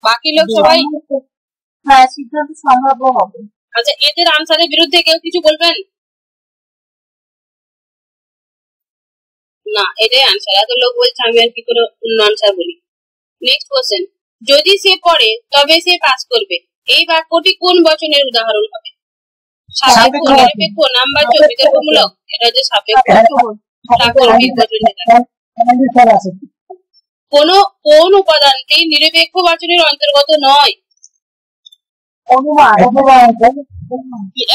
বাকি লোক সবাই হ্যাঁ, সিদ্ধান্ত সম্ভাব্য হবে। আচ্ছা, এদের আনসারের বিরুদ্ধে কেউ কিছু বলবেন না? এটাই আনসার। এত লোক বলছে, আমি আর কি করে অন্য আনসার বলি। নেক্সট কোশ্চেন, যদি সে পড়ে তবে সে পাস করবে, এই বাক্যটি কোন বচনের উদাহরণ হবে? সাপেক্ষ, নিরপেক্ষ, নামবাচক, বিতর্কমূলক। এটা হচ্ছে সাপেক্ষ। সাপেক্ষিক বচন যেটা। কোন উপাদানটি নিরপেক্ষ বচনের অন্তর্গত নয়?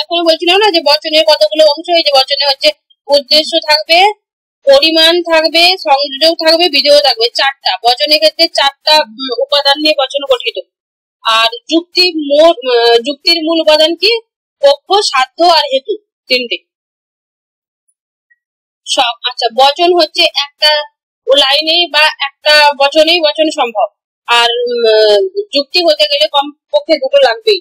এখন বলছিলাম না যে বচনের কতগুলো অংশ, এই যে বচনে হচ্ছে উদ্দেশ্য থাকবে, পরিমাণ থাকবে, সংযোজক থাকবে, বিধেয় থাকবে, চারটা। বচনের ক্ষেত্রে চারটা উপাদান নিয়ে বচন গঠিত। আর যুক্তির মূল উপাদান কি? পক্ষ, সাধ্য আর হেতু, তিনটে। সব। আচ্ছা, বচন হচ্ছে একটা লাইনেই বা একটা বচনেই বচন সম্ভব, আর যুক্তি হতে গেলে কমপক্ষে দুটো লাগবেই।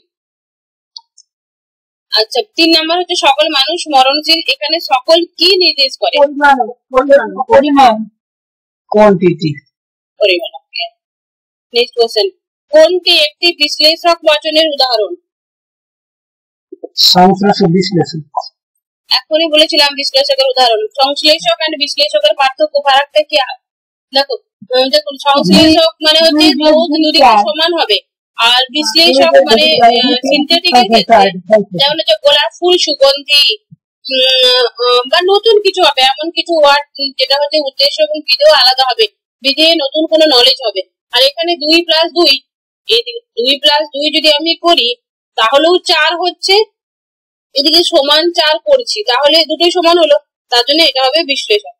আচ্ছা, 3 নাম্বার হচ্ছে সকল মানুষ মরণশীল। এখানে সকল কি নির্দেশ করে? পরিমাণ, কোয়ান্টিটি। পরিমাণ। নেক্সট কোশ্চেন, কোনটি একটি বিশ্লেষক বচনের উদাহরণ? সংশ্লেষক, বিশ্লেষক। এখনই বলেছিলাম বিশ্লেষকের উদাহরণ। সংশ্লেষক এন্ড বিশ্লেষকের পার্থক্য, ফারাকটা কি? দেখো, দেখুন, সংশ্লেষক মানে হচ্ছে দুদিকে সমান হবে, আর বিশ্লেষক মানে সিনথেটিকের ক্ষেত্রে যেমন হচ্ছে গোলাপ ফুল সুগন্ধি বা নতুন কিছু হবে, এমন কিছু ওয়ার্ড যেটা হচ্ছে উদ্দেশ্য এবং বিধেয় আলাদা হবে, বিধেয় নতুন কোনো নলেজ হবে। আর এখানে 2+2, এই 2+2 যদি আমি করি তাহলেও 4 হচ্ছে, এদিকে সমান 4 করছি, তাহলে দুটোই সমান হলো, তার জন্য এটা হবে বিশ্লেষক।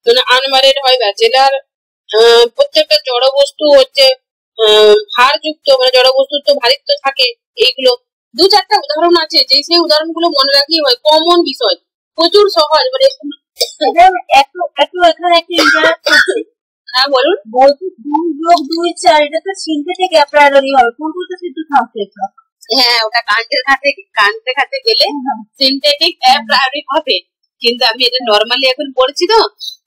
মানে আনমারেড হয় ব্যাচেলার। প্রত্যেকটা জড় বস্তু হচ্ছে ভারযুক্ত, মানে জড় বস্তুর তো ভারিত্ব থাকে। এইগুলো 2-4টা উদাহরণ আছে, যে সেই উদাহরণগুলো মনে রাখলেই হয়, কমন বিষয়, প্রচুর সহজ। মানে হ্যাঁ বলুন। বলছি 2+2=4, এটা তো সিনথেটিক অ্যাপ্রাইরি হবে, কোনটা তো শুধু সংশ্লেষক। হ্যাঁ, ওটা কানতে খাতে গেলে সিনথেটিক অ্যাপ্রাইরি হবে, কিন্তু আমি এটা নরমালি এখন পড়ছি তো,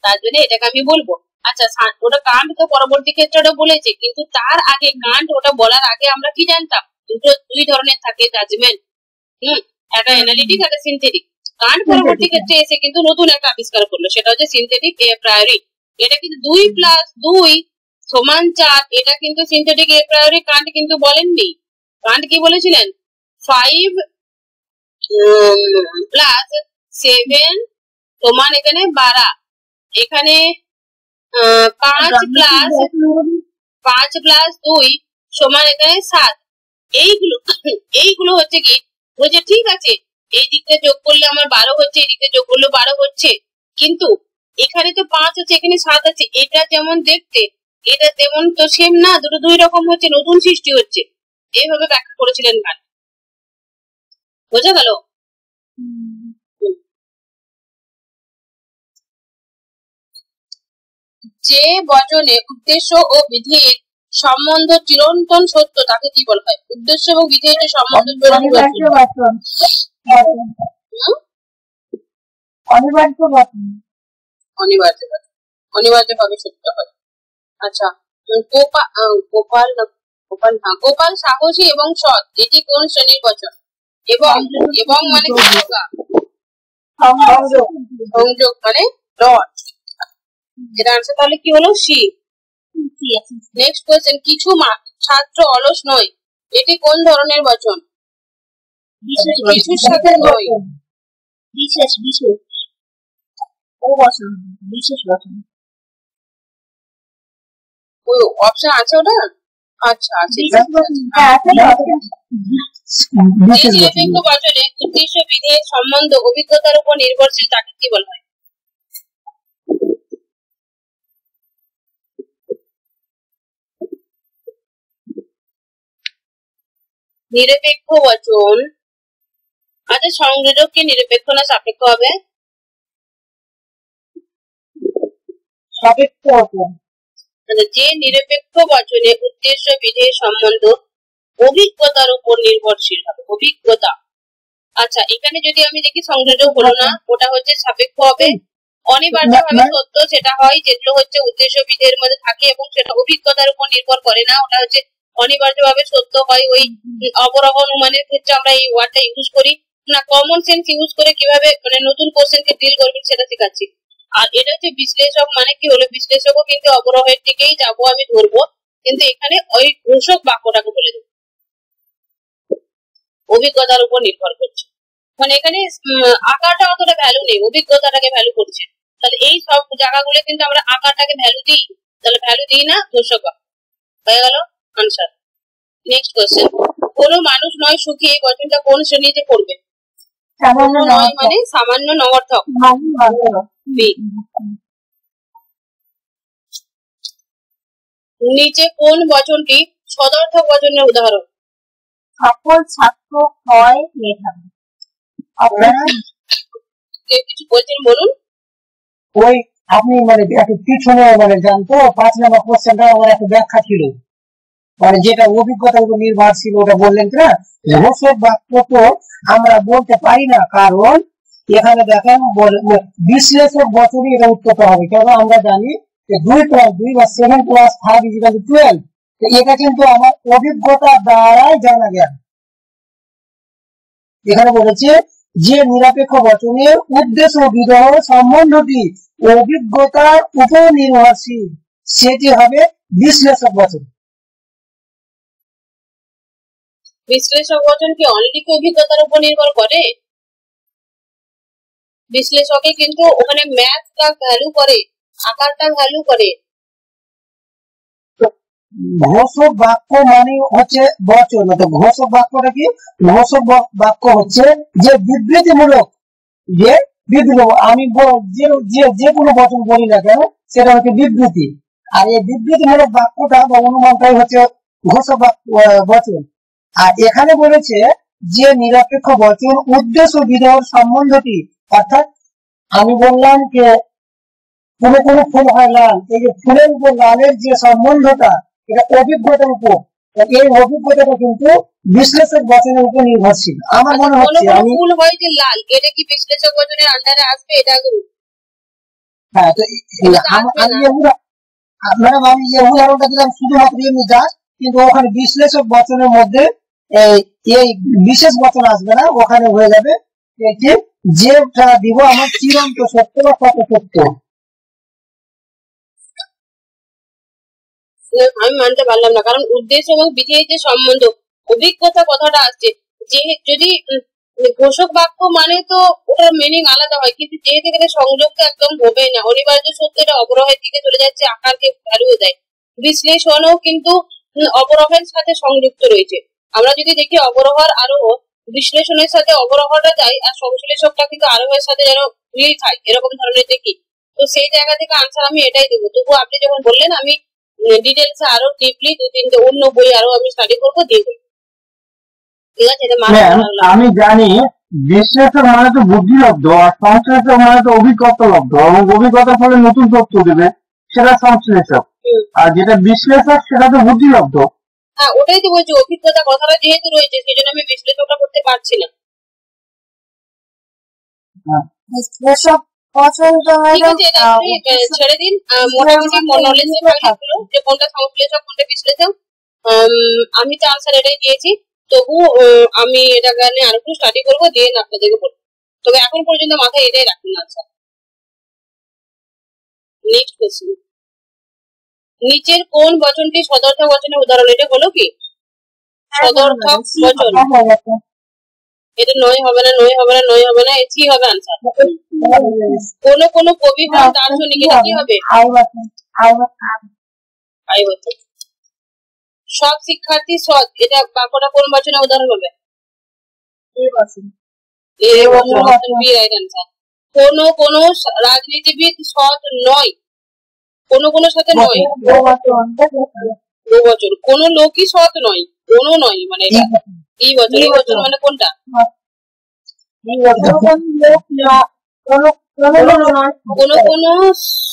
তার জন্য এটাকে আমি বলবো। আচ্ছা, ওটা কান্ট তো পরবর্তী ক্ষেত্রে ওটা বলেছে, কিন্তু তার আগে কান্ট ওটা বলার আগে আমরা কি জানতাম? দুই ধরনের থাকে জাজমেন্ট। একটা অ্যানালিটিক, একটা সিনথেটিক। কান্ট পরবর্তী ক্ষেত্রে এসে কিন্তু নতুন একটা আবিষ্কার করলো, সেটা হচ্ছে সিনথেটিক অ্যাপ্রাইরি। এটা কিন্তু 2+2=4, এটা কিন্তু সিনথেটিক অ্যাপ্রাইরি কান্ট কিন্তু বলেননি। কান্ট কি বলেছিলেন? 5+7 সমান এখানে 12, এখানে 5+2 সমান এখানে 7। এইগুলো হচ্ছে কি, বলছে ঠিক আছে এই দিকটা যোগ করলে আমার 12 হচ্ছে, এই দিকটা যোগ করলে 12 হচ্ছে, কিন্তু এখানে তো 5 আছে, এখানে 7 আছে, এটা যেমন দেখতে এটা তেমন তো সেম না, দুটো দুই রকম হচ্ছে, নতুন সৃষ্টি হচ্ছে। এইভাবে ব্যাখ্যা করেছিলেন কান্ট। বোঝা গেল? যে বচনে উদ্দেশ্য ও বিধেয়ের সম্বন্ধ চিরন্তন সত্য তাকে কি বলা হয়? উদ্দেশ্য এবং বিধেয়ের যে সম্বন্ধ অনিবার্যভাবে সত্য হয়। আচ্ছা, গোপাল সাহসী এবং সৎ, এটি কোন শ্রেণীর বচন? এবং মানে কি? সংযোগ মানে ডট। এটা আনসার তাহলে কি হলো? সি। নেক্সট কোয়েশ্চেন, কিছু ছাত্র অলস নয়, এটি কোন ধরনের বচন? কিছুর সাথে নয়, বিশেষ অপশন আছে ওটা? আচ্ছা আছে বিশেষ বচন নিরপেক্ষ বচনে উদ্দেশ্য বিধেয়ের সম্বন্ধ অভিজ্ঞতার উপর নির্ভরশীল তাকে কি বলা হয়? নিরপেক্ষ বচন, আচ্ছা সংযোজক কি নিরপেক্ষ না সাপেক্ষ হবে? সাপেক্ষ বচন। যে নিরপেক্ষ বচনে উদ্দেশ্য বিধেয়ের সম্বন্ধ অভিজ্ঞতার উপর নির্ভরশীল হবে, অভিজ্ঞতা। আচ্ছা এখানে যদি আমি দেখি সংযোজক হলো না, ওটা হচ্ছে সাপেক্ষ হবে। অনিবার্যভাবে সত্য সেটা হয় যেগুলো হচ্ছে উদ্দেশ্য বিধেয়ের মধ্যে থাকে এবং সেটা অভিজ্ঞতার উপর নির্ভর করে না, ওটা হচ্ছে অনিবার্যভাবে সত্য হয়। ওই অবরোহ অনুমানের ক্ষেত্রে আমরা এই ওয়ার্ডটা ইউজ করি না, কমন সেন্স ইউজ করে কিভাবে মানে নতুন কোশ্চেনকে ডিল করবেন সেটা শেখাচ্ছি। আর এটা হচ্ছে বিশ্লেষক, মানে কি হলো বিশ্লেষকও কিন্তু অবরোহের দিকেই যাবো আমি ধরবো, কিন্তু এখানে ওই ঘোষক বাক্যটাকে বলে দেবো, অভিজ্ঞতার উপর নির্ভর করছে। মানে এখানে আকারটা অতটা ভ্যালু নেই, অভিজ্ঞতাটাকে ভ্যালু করছে। তাহলে এই সব জায়গাগুলো কিন্তু আমরা আকারটাকে ভ্যালু দিই, তাহলে ভ্যালু দিই না, ঘোষক হয়ে গেল আনসার। নেক্সট কোশ্চেন, কোনো মানুষ নয় সুখী এই বচনটা কোন শ্রেণীতে পড়বে? সামান্য নয় মানে সামান্য নগর্থক। নিচে কোন বচনটি সদর্থক বচনের উদাহরণ? সকল ছাত্র হয় মেধাবী। আপনারা কেউ কিছু বলছেন বলুন। ওই আপনি মানে একটু পিছনে মানে জানতো 5 নম্বর কোশ্চেনটা আমার একটা ব্যাখ্যা ছিল, মানে যেটা অভিজ্ঞতার উপর নির্ভরশীল ওটা বললেন না, ঘোষক বাক্য তো আমরা বলতে পারি না, কারণ এখানে দেখেন বিশ্লেষক বচনই এটা উত্তর হবে। কেন আমরা জানি যে 2+2 বা 7+5=12, এটা কিন্তু আমার অভিজ্ঞতা দ্বারাই জানা জ্ঞান। এখানে বলেছে যে নিরপেক্ষ বচনের উদ্দেশ্য বিধেয় সম্বন্ধটি অভিজ্ঞতার উপর নির্ভরশীল সেটি হবে বিশ্লেষক বচন। বিশ্লেষক বচন কি অনলি কি অভিজ্ঞতার উপর নির্ভর করে? বিশ্লেষকে কিন্তু ওখানে ম্যাথটা ভ্যালু করে, আকারটা ভ্যালু করে। ঘোষক বাক্য মানে হচ্ছে বচন, তো ঘোষক বাক্যটা কি? ঘোষক বাক্য হচ্ছে যে বিবৃতিমূলক, যে বিবৃতি আমি যে কোনো বচন বলি না কেন সেটা হচ্ছে বিবৃতি, আর এই বিবৃতিমূলক বাক্যটা বা অনুমানটাই হচ্ছে ঘোষক বচন। আর এখানে বলেছে যে নিরপেক্ষ বচন উদ্দেশ্য বিধেয়ের সম্বন্ধটি, অর্থাৎ আমি বললাম যে কোনো কোনো ফুল হয় লাল, এই যে ফুলের উপর লালের যে সম্বন্ধটা এটা অভিজ্ঞতার উপর, এই অভিজ্ঞতাটা কিন্তু বিশ্লেষক বচনের উপর নির্ভরশীল। আমার মনে হচ্ছে আমি ফুল হয় যে লাল, এটা কি বিশ্লেষক বচনের আন্ডারে আসবে? এটা হ্যাঁ, তো ম্যাডাম আমি এই উদাহরণটা দিলাম শুধুমাত্র এমনি জাস্ট, কিন্তু ওখানে বিশ্লেষক বচনের মধ্যে এই বিশেষ বচন আসবে না, ওখানে হয়ে যাবে যেটা দিব আমার চিরন্ত সত্য বা কত সত্য। আমি মানতে পারলাম না, কারণ উদ্দেশ্য এবং বিধেয়ের যে সম্বন্ধ, অভিজ্ঞতা কথাটা আসছে, যে যদি ঘোষক বাক্য মানে তো ওটার মিনিং আলাদা হয়, কিন্তু যেহেতু এখানে সংযোগটা একদম হবে না, অনিবার্য সত্য, এটা অবরোহের দিকে চলে যাচ্ছে, আকারকে ভ্যালু দেয়। বিশ্লেষণও কিন্তু অবরোহের সাথে সংযুক্ত রয়েছে। আমরা যদি দেখি অবরোহর আরোহ বিশ্লেষণের সাথে অবরোহটা যায়, আর সংশ্লেষকটা কিন্তু আরোহের সাথে যেন মিল খায়, এরকম ধরনের দেখি। তো সেই জায়গা থেকে আনসার আমি এটাই দেবো। তবু আপনি যখন বললেন আমি ডিটেলস আরো ডিপলি 2-3টে অন্য বই আরো আমি স্টাডি করবো, দিয়ে দেবো। ঠিক আছে, এটা আমি জানি বিশ্লেষক মানে তো বুদ্ধিলব্ধ, আর সংশ্লেষক মানে তো অভিজ্ঞতালব্ধ, এবং অভিজ্ঞতার ফলে নতুন তথ্য দেবে, সেটা সংশ্লেষক। আর যেটা বিশ্লেষক সেটা তো বুদ্ধিলব্ধ। হ্যাঁ, ওটাই তো বলছি, অভিজ্ঞতা কথাটা যেহেতু রয়েছে সেই জন্য আমি বিশ্লেষকটা করতে পারছি না। বিশ্লেষক পছন্দ ঠিক আছে, এটা আপনি ছেড়ে দিন। মোটামুটি নলেজ থাকলো যে কোনটা সংশ্লেষক কোনটা বিশ্লেষক। আমি তো আনসার এটাই দিয়েছি, তবু আমি এটা নিয়ে আরো একটু স্টাডি করবো, দিয়ে আপনাদেরকে বলবো। তবে এখন পর্যন্ত মাথায় এটাই রাখুন আনসার। নেক্সট কোশ্চেন, নিচের কোন বচনটি সদর্থক বচনের উদাহরণ? এটা হলো কি সদর্থক বচন? এটা নয় হবে না, নয় হবে না, নয় হবে না, কি হবে আনসার? কোন কোন কবি হন দার্শনিক, এটা কি হবে? সব শিক্ষার্থী সৎ, এটা বাক্যটা কোন বচনে উদাহরণ হবে? এই বছর এ বচন, বি রাইট অ্যান্সার। কোন রাজনীতিবিদ সৎ নয়, কোন সাথে নয়, বহুবচন। কোন লোকই সৎ নয়, কোন নয় মানে এটা এই বচন। এই বচন মানে কোনটা? কোন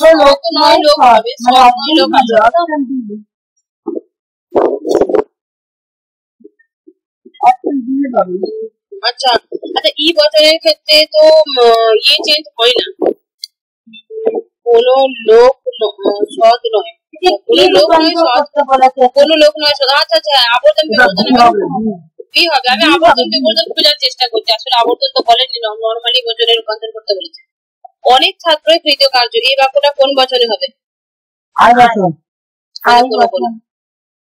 সৎ নয় লোক হবে, সৎ নয় লোক হবে। আচ্ছা আচ্ছা, ই বচনের ক্ষেত্রে তো ইয়ে চেঞ্জ হয় না, কোন লোক সৎ নয়, কোন লোক নয় সৎ, কোন লোক নয় সৎ। আচ্ছা আচ্ছা, আবর্তন বিবর্তন কি হবে? আমি আবর্তন বিবর্তন খোঁজার চেষ্টা করছি, আসলে আবর্তন তো বলেননি, নর্মালি বচনে রূপান্তর করতে বলেছে। অনেক ছাত্রই কৃত কার্য, এই বাক্যটা কোন বচনে হবে?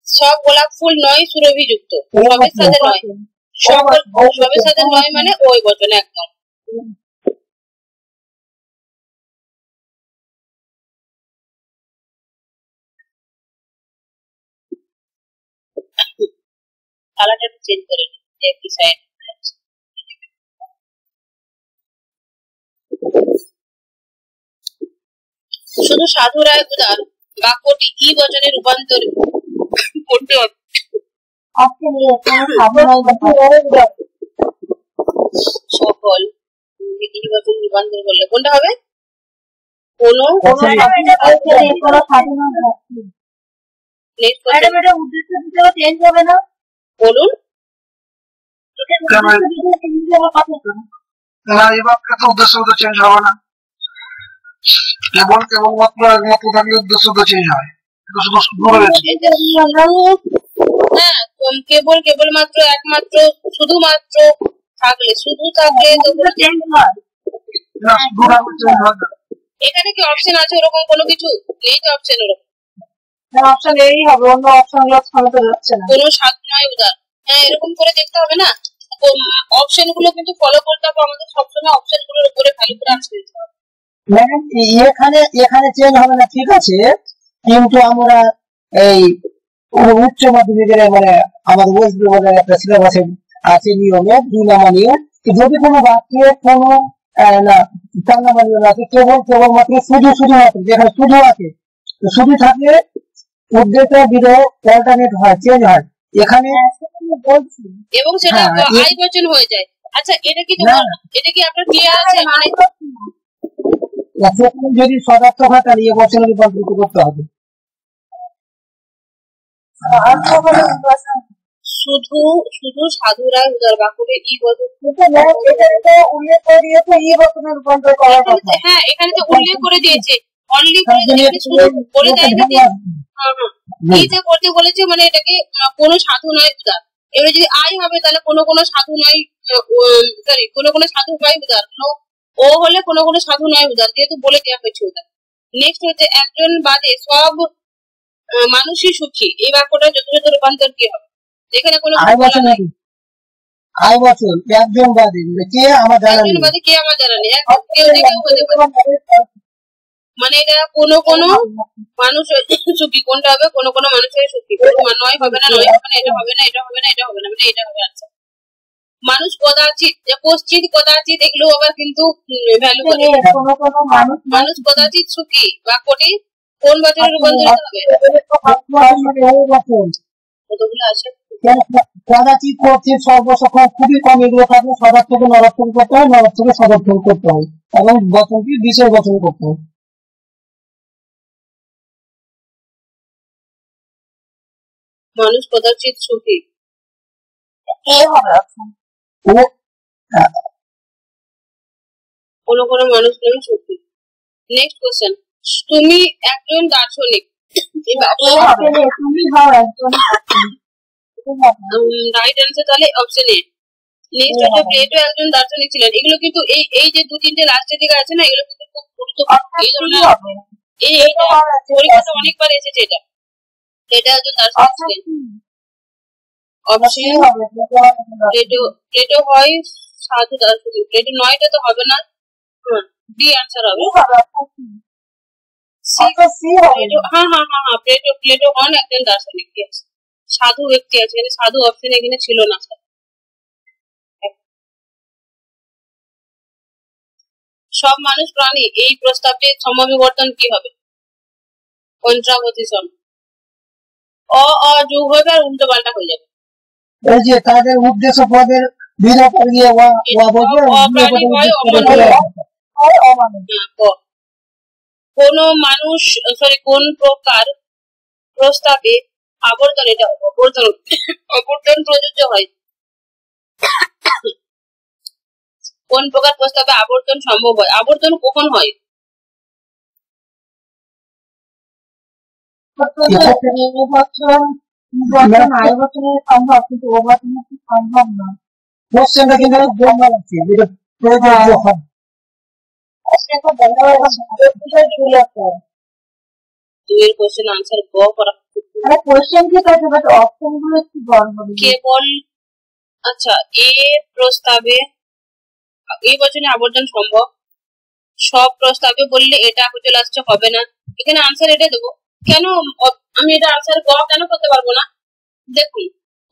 সব গোলাপ ফুল নয় সুরভিযুক্ত, সবের সাথে নয়, সবের সাথে নয় মানে ওই বচনে একদম। কালারটা চেঞ্জ করে একটি সাইড। শুধু সাধু রায় উদার বাক্যটি ই বচনে রূপান্তর করতে হবে। সকল ই বচন রূপান্তর করলে কোনটা হবে? কোন চেঞ্জ হবে না, বলুন। না, এই বাক্যে তো উদ্দেশ্য তো চেঞ্জ হবে না, কেবলমাত্র একমাত্র থাকলে উদ্দেশ্য তো চেঞ্জ হয়, হ্যাঁ, কেবলমাত্র একমাত্র শুধুমাত্র থাকলে, শুধু থাকলে তো চেঞ্জ হয়। এখানে কি অপশন আছে ওরকম কোনো কিছু নেই? তো অপশন ওরকম অপশন এই হবে, অন্য অপশন গুলো ক্ষমতা যাচ্ছে না। কোনো সাধু নয় উদার, হ্যাঁ এরকম করে দেখতে হবে না, অপশন গুলো কিন্তু ফলো করতে হবে আমাদের, সবসময় অপশন গুলোর উপরে ভালো করে আনসার দিতে হবে। এখানে চেঞ্জ হবে না, ঠিক আছে, কিন্তু আমরা এই উচ্চ মাধ্যমিকের মানে আমাদের ওয়েস্ট বেঙ্গলের একটা সিলেবাসে আছে নিয়মে 2 নাম্বার নিয়ম, যদি কোনো বাক্যে কোনো না 4 নাম্বার নিয়ম আছে, কেবলমাত্র শুধুমাত্র যেখানে শুধু আছে, শুধু থাকলে উদ্দেশ্য বিধেয় অল্টারনেট হয়, চেঞ্জ হয়। এখানে এবং সেটা আই বচন হয়ে যায়। আচ্ছা এটা কি আপনার ক্লিয়ার আছে? মানে যদি সদার্থক হয় তাহলে এ বচনে রূপান্তরিত করতে হবে। শুধু সাধু রায় উদার বাক্যকে ই বচন, হ্যাঁ এখানে তো উল্লেখ করে দিয়েছে, অনলি করে দিয়েছে, শুধু বলে দেয়নি যে এই যে করতে বলেছে, মানে এটাকে কোনো সাধু নয় উদার। এবারে যদি আই হবে তাহলে কোনো সাধু নয়, সরি কোনো সাধু নয় উদার, ও হলে কোনো সাধু নয় উদার, যেহেতু বলে দেওয়া হয়েছে উদার। নেক্সট হচ্ছে একজন বাদে সব মানুষই সুখী, এই বাক্যটা যথাযথ রূপান্তর কি হবে? এখানে কোনো আই বচন একজন বাদে কে আমার জানা নেই, একজন বাদে কে আমার জানা নেই, কেউ যে কেউ হতে পারে, মানে এটা কোনো মানুষ সুখী, কোনটা হবে? কোনো মানুষ হয়ে সুখী, নয় হবে না, নয় হবে না, এটা হবে না, এটা হবে না, এটা হবে না, মানে এটা হবে। আচ্ছা মানুষ কদাচিৎ, কশ্চিৎ কদাচিৎ এগুলো আবার কিন্তু ভ্যালু করে। মানুষ কদাচিৎ সুখী বাক্যটি কোন বচনে রূপান্তরিত হবে? কতগুলো আছে? কদাচিৎ করছে সর্বসক্ষম খুবই কম, এগুলো থাকলে সদার্থকে নরার্থক করতে হয়, নরার্থকে সদার্থক করতে হয়, এবং বচনটি বিশেষ বচন করতে হয়। মানুষ কদাচিৎ সুখী, কোনো মানুষ নয় সুখী। নেক্সট কোশ্চেন, তুমি একজন দার্শনিক, রাইট অ্যান্সার তাহলে অপশন এ। নেক্সট হচ্ছে প্লেটো একজন দার্শনিক ছিলেন। এগুলো কিন্তু এই যে 2-3টে লাস্টের দিকে আছে না, এগুলো কিন্তু খুব গুরুত্বপূর্ণ। এই ধরনের এইটা পরীক্ষাতে অনেকবার এসেছে, এটা একজন দার্শনিক ছিলেন। অবশ্যই প্লেটো হয় সাধু দার্শনিক, প্লেটো নয়, এটা তো হবে না, ডি আনসার হবে। হ্যাঁ প্লেটো হন একজন দার্শনিক, সাধু ব্যক্তি আছে, এখানে সাধু অপশন এখানে ছিল না। সব মানুষ প্রাণী এই প্রস্তাবে সমবিবর্তন কি হবে? কন্ট্রাপোজিশন। যোগ হবে আর উল্টো পাল্টা হয়ে যাবে। এই যে তাদের উদ্দেশ্য পদের বিরোধ করিয়ে বলবে অপ্রাণী হয় কোন মানুষ কোন প্রকার প্রস্তাবে আবর্তন, এটা অবর্তন প্রযোজ্য হয়? কোন প্রকার প্রস্তাবে আবর্তন সম্ভব হয়? আবর্তন কখন হয়? সম্ভব, কিন্তু অবর্তন সম্ভব নয়। কোশ্চেনটা কিন্তু গোলমাল আছে, যেটা প্রযোজ্য হয়। এর কোশ্চেন আনসার গ করা কোশ্চেন ঠিক আছে, বাট অপশন গুলো একটু গড়বড়। কেবল আচ্ছা, এ প্রস্তাবে এই বচনে আবর্তন সম্ভব। সব প্রস্তাবে বললে এটা চলে আসছে, হবে না। এখানে আনসার এটা দেবো। কেন আমি এটা আনসার গ কেন করতে পারবো না? দেখুন,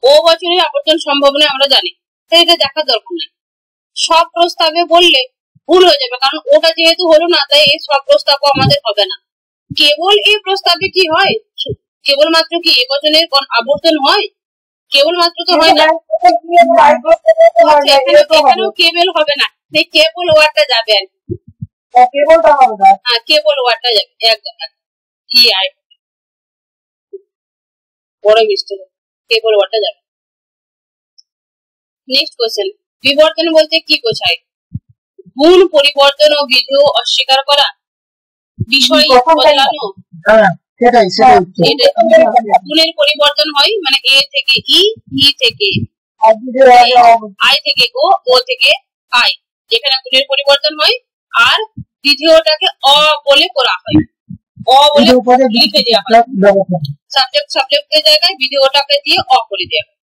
ও বচনে আবর্তন সম্ভব নয় আমরা জানি, তাই এটা দেখার দরকার নেই। সব প্রস্তাবে বললে ভুল হয়ে যাবে, কারণ ওটা যেহেতু হলো না, তাই এই সব প্রস্তাবও আমাদের হবে না। কেবল এই প্রস্তাবে কি হয়? কেবলমাত্র কি এ বচনের আবর্তন হয়? কেবলমাত্র তো হয় না, এখানেও কেবল হবে না, তাই কেবল ওয়ার্ডটা যাবে আর কেবলটা হবে না। হ্যাঁ, কেবল ওয়ার্ডটা যাবে। বড় মিস্টেক, কেবল ওয়ার্ডটা যাবে। নেক্সট কোশ্চেন, বিবর্তন বলতে কি বোঝায়? গুণ পরিবর্তন ও বিধেয় অস্বীকার করা, বিষয় বদলানো। সেটাই গুণের পরিবর্তন হয় মানে এ থেকে ই, ই থেকে আই থেকে ও থেকে আই, যেখানে গুণের পরিবর্তন হয়। আর বিধেয়টাকে অ বলে করা হয়, অ বলে লিখে দেওয়া হয়। সাবজেক্টের জায়গায় বিধেয়টাকে দিয়ে অ করে দেওয়া হয়।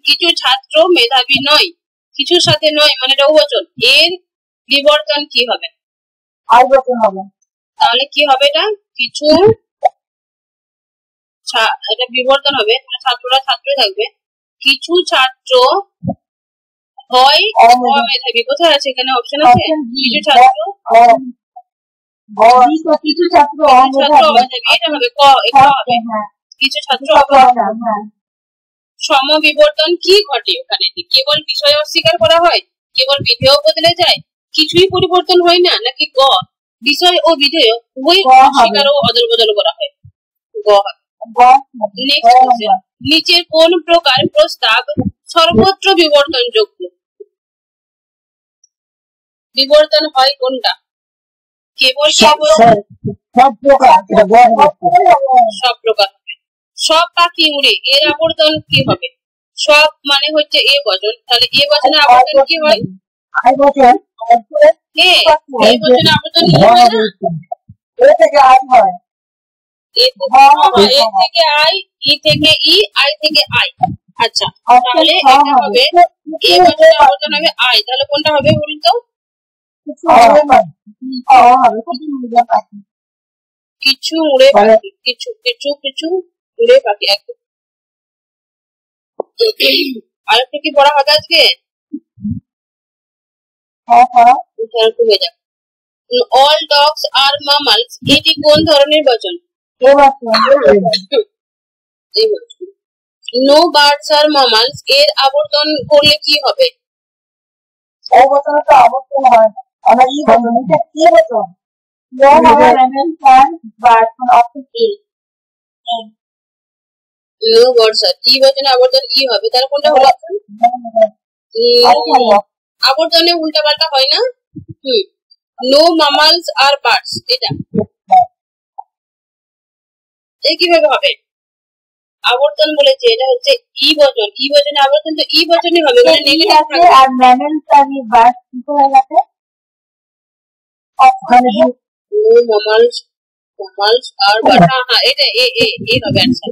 কিছু ছাত্র মেধাবী নয়, কিছুর সাথে নয় মানে এটা বহুবচন, এর বিবর্তন কি হবে? আইবচন হবে। তাহলে কি হবে? এটা কিছু, এটা বিবর্তন হবে, ছাত্ররা ছাত্র থাকবে। কিছু ছাত্র হয় অমেধাবী। কোথায় আছে? এখানে অপশন আছে। কিছু ছাত্র কিছু ছাত্র অমেধাবী, এটা হবে ক, এটা হবে কিছু ছাত্র অমেধাবী। সমবিবর্তন কি ঘটে ওখানে? কেবল বিষয় অস্বীকার করা হয়, কেবল বিধেয় বদলে যায়, কিছুই পরিবর্তন হয় না, নাকি গ বিষয় ও বিধেয় উভয় অস্বীকার ও অদল বদল করা হয়? গ হবে। নিচের কোন প্রকার প্রস্তাব সর্বত্র বিবর্তনযোগ্য? বিবর্তন হয় কোনটা? কেবল সব প্রকার, সব প্রকার। সব পাখি উড়ে, এর আবর্তন কি হবে? সব মানে হচ্ছে এ বচন, তাহলে এ বচনে আবর্তন কি হয়? এই বচনে আবর্তন কি হয় না? এ থেকে আই হয়, এ থেকে আই, ই থেকে ই, আই থেকে আই। আচ্ছা, তাহলে এটা হবে এ বচনে আবর্তন হবে আই, তাহলে কোনটা হবে বলুন তো? কিছু উড়ে পাখি, কিছু কিছু কিছু উড়ে পাখি। একদম। আরেকটু কি পড়া হবে আজকে? হয়ে যাবে। অল ডগস আর মামালস, এটি কোন ধরনের বচন? নো বার্ডস আর মামালস, এর আবর্তন করলে কি হবে? অবচনে তো আবর্তন হয়, আমরা ই বলবো এটা কি বচন? নো বার্ডস আর ই বচনে আবর্তন ই হবে, তাহলে কোনটা হলো? আবর্তনে উল্টা পাল্টা হয় না। নো মামালস আর বার্ডস, এটা কিভাবে হবে? আবর্তন বলেছে, এটা হচ্ছে ই বচন, ই বচনে আবর্তন তো ই বচনই হবে, মানে নেগেটিভ থাকবে। আর ম্যামেলস আর বার্ডস কি হয়ে গেছে? ওখানে নো মামালস আর বার্ডস, হ্যাঁ এটা এ হবে answer.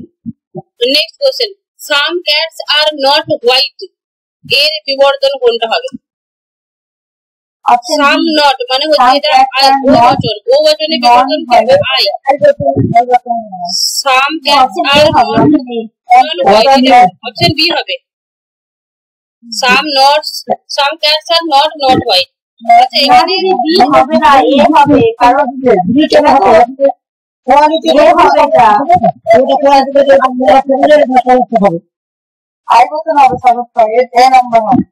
Next question, some cats are not white, এর বিবর্তন কোনটা হবে? সাম নট মানে হচ্ছে এটা ও বচন, ও বচনে বিবর্তন কি হবে আই। Some cats are not white, option B হবে। Some cats are not white. আচ্ছা এখানে বি হবে না, এ হবে, কারণ বি কেন হবে, কোয়ালিটি এ হবে এটা, এটা কোয়ালিটি আমরা ফেলে সমস্যা হবে। আই বচন হবে সমস্যা, এ নাম্বার হবে।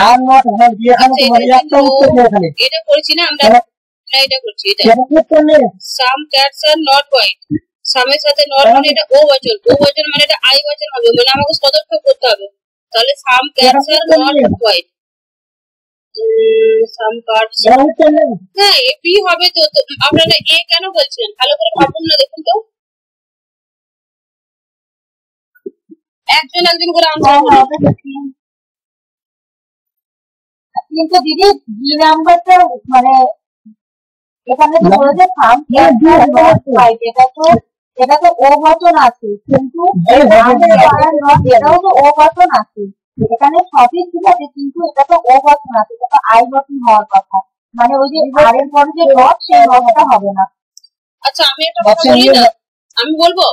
আর নট হয় এখানে আচ্ছা তোমার একটা উত্তর নেই এখানে। এটা করছি না আমরা, না এটা করছি, এটা এটা উত্তর নেই। সাম ক্যাটস আর নট হোয়াইট, সামের সাথে নট মানে এটা ও বচন, ও বচন মানে এটা আই বচন হবে, মানে আমাকে সদর্থক করতে হবে। তাহলে some cats are not white, some cards, এটা উত্তর নেই। হ্যাঁ এ বি হবে। তো আপনারা এ কেন বলছেন ভালো করে ভাবুন না, দেখুন তো একজন করে আনসার করুন। কিন্তু দিদি বি নাম্বারটা মানে এখানে তো বলেছে সাম ক্যাটস আর নট হোয়াইট, এটা তো ও বচন আছে, কিন্তু এটাও তো ও বচন আছে, এখানে সবই ঠিক আছে, কিন্তু এটা তো ও বচন আছে, এটা তো আই বচন হওয়ার কথা, মানে ওই যে আর এর পরে যে নট, সেই নটটা হবে না। আচ্ছা আমি একটা কথা বলি না, আমি বলবো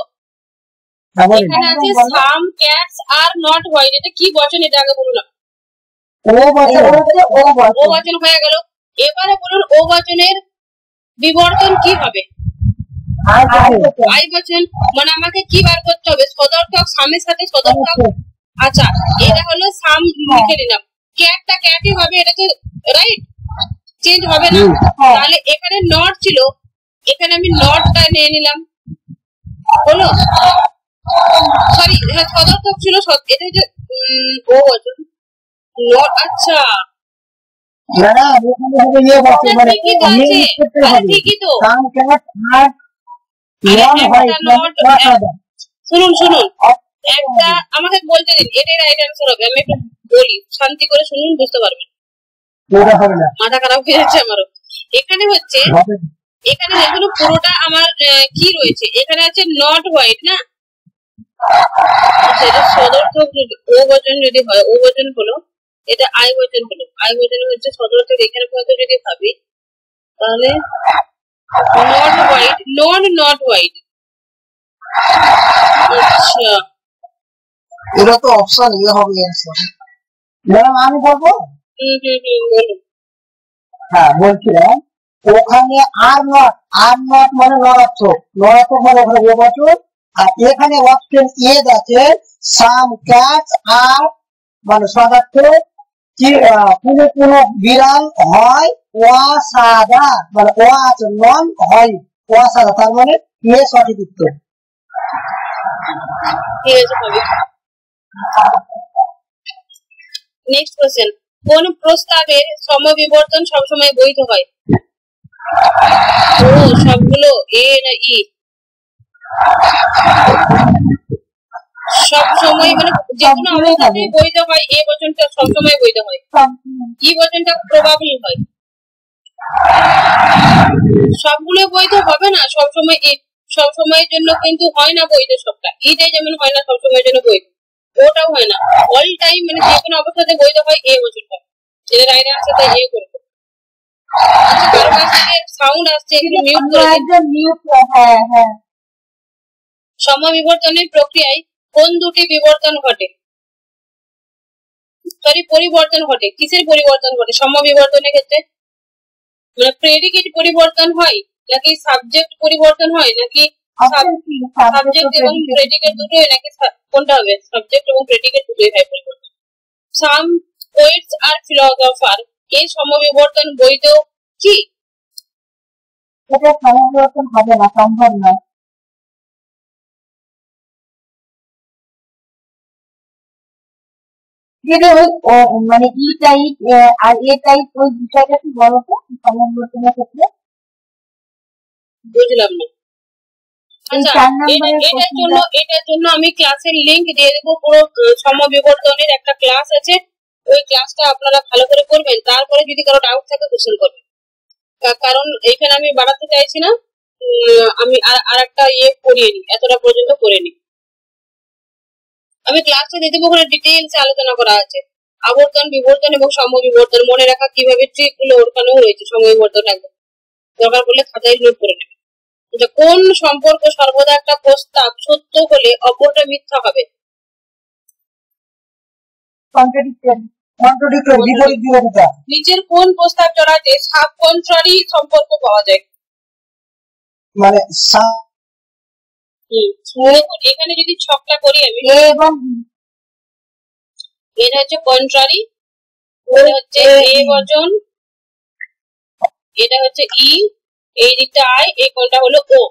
এখানে আছে সাম ক্যাটস আর নট হোয়াইট, এটা কি বচন এটা আগে বলুন। ও বছর ও ও বচন, বচন হয়ে গেল, এবারে বলুন ও বচনের বিবর্তন কি হবে? আই বচন, মানে আমাকে কি বার করতে হবে? সদর্থক, সামের সাথে সদর্থক। আচ্ছা এটা হলো সাম লিখে নিলাম, ক্যাটটা ক্যাটই হবে, এটা তো রাইট, চেঞ্জ হবে না। তাহলে এখানে নট ছিল, এখানে আমি নটটা নিয়ে নিলাম, হলো সরি হ্যাঁ সদর্থক ছিল, এটা হচ্ছে ও বচন নট। আচ্ছা না না এখানে হবে ইয়ে বছর মানে ঠিকই তো আছে, আরে ঠিকই তো। সাম ক্যাট আর নট হয় শুনুন একটা আমাকে বলতে দিন, এটাই রাইট অ্যান্সার হবে। আমি একটু বলি, শান্তি করে শুনুন, বুঝতে পারবেন। ওটা হবে না, মাথা খারাপ হয়ে যাচ্ছে আমারও। এখানে হচ্ছে, হবে না। এখানে দেখুন পুরোটা আমার কি রয়েছে, এখানে আছে নট হোয়াইট না, সেটা সদর্থক ও বচন যদি হয়, ও বচন হলো, এটা আই বচন হলো, আই বচন হচ্ছে সদর্থক। এখানে পর্যন্ত যদি ভাবি তাহলে নট হোয়াইট, নট হোয়াইট। আচ্ছা এটা তো অপশন ইয়ে হবে অ্যান্সার। ম্যাডাম আমি বলবো, বলুন। হ্যাঁ বলছিলাম ওখানে আর নট মানে নড়াত্মক মানে ওখানে ও বছর, আর এখানে অপশন এ আছে সাম ক্যাটস আর মানে সদার্থক কি কোনো বিড়াল হয় অসাদা, মানে ও আছে নন হয় অসাদা, তার মানে এ সঠিক উত্তর। ঠিক আছে হবে। নেক্সট কোশ্চেন, কোন প্রস্তাবের সমবিবর্তন সবসময় বৈধ হয়? ও সবগুলো এ না ই? সব সময় মানে যে কোনো অবস্থাতে বৈধ হয়, এ বচনটা সবসময় বৈধ হয়, ই বচনটা প্রবাবল হয়। সবগুলো বৈধ হবে না সবসময়, সব সময়ের জন্য কিন্তু হয় না বৈধ সবটা, এটাই যেমন হয় না সবসময়ের জন্য বৈধ, ওটাও হয় না অল টাইম, মানে যে কোনো অবস্থাতে বৈধ হয় এ বচনটা। এটা রাইট আনসার, তাই এ করবো। আচ্ছা কারো কাছ থেকে সাউন্ড আসছে, একটু মিউট করে দিন। হ্যাঁ সমবিবর্তনের প্রক্রিয়ায় কোন দুটি বিবর্তন ঘটে? সরি পরিবর্তন ঘটে, কিসের পরিবর্তন ঘটে সমবিবর্তনের ক্ষেত্রে? মানে প্রেডিকেট পরিবর্তন হয়, নাকি সাবজেক্ট পরিবর্তন হয়, নাকি সাবজেক্ট এবং প্রেডিকেট দুটোই, নাকি কোনটা হবে? সাবজেক্ট এবং প্রেডিকেট দুটোই হয় পরিবর্তন। সাম পোয়েটস আর ফিলোসফার, এই সমবিবর্তন বৈধ কি? এটা সমবিবর্তন হবে না, সম্ভব নয়। মানে ই টাইপ আর এ টাইপ, ওই বিষয়টা কি বলতো সমবিবর্তনের ক্ষেত্রে? বুঝলাম না। আচ্ছা 4 নম্বরের এটার জন্য আমি ক্লাসের লিংক দিয়ে দেবো, পুরো সমবিবর্তনের একটা ক্লাস আছে, ওই ক্লাসটা আপনারা ভালো করে করবেন, তারপরে যদি কারো ডাউট থাকে কোশ্চেন করবেন। কারণ এখানে আমি বাড়াতে চাইছি না, আমি আর একটা ইয়ে করিয়ে নি, এতটা পর্যন্ত করে নি। আমি ক্লাসটা দিয়ে দেবো, ওখানে ডিটেইলস আলোচনা করা আছে। আবর্তন, বিবর্তন এবং সমবিবর্তন মনে রাখা কিভাবে ট্রিক গুলো ওখানেও রয়েছে। সমবিবর্তন একদম দরকার পড়লে খাতায় নোট করে নেবে। কোন সম্পর্ক সর্বদা একটা প্রস্তাব সত্য হলে অপরটা মিথ্যা হবে? কন্ট্রাডিক্টরি, বিপরীত বিরোধিতা। নিচের কোন প্রস্তাব জড়াতে সাব কন্ট্রারি সম্পর্ক পাওয়া যায়? মানে এখানে যদি ছকটা করি আমি, এবং এটা হচ্ছে কন্ট্রারি, এটা হচ্ছে এ বচন, এটা হচ্ছে ই, এই দিকটা আই, এই কোনটা হলো ও।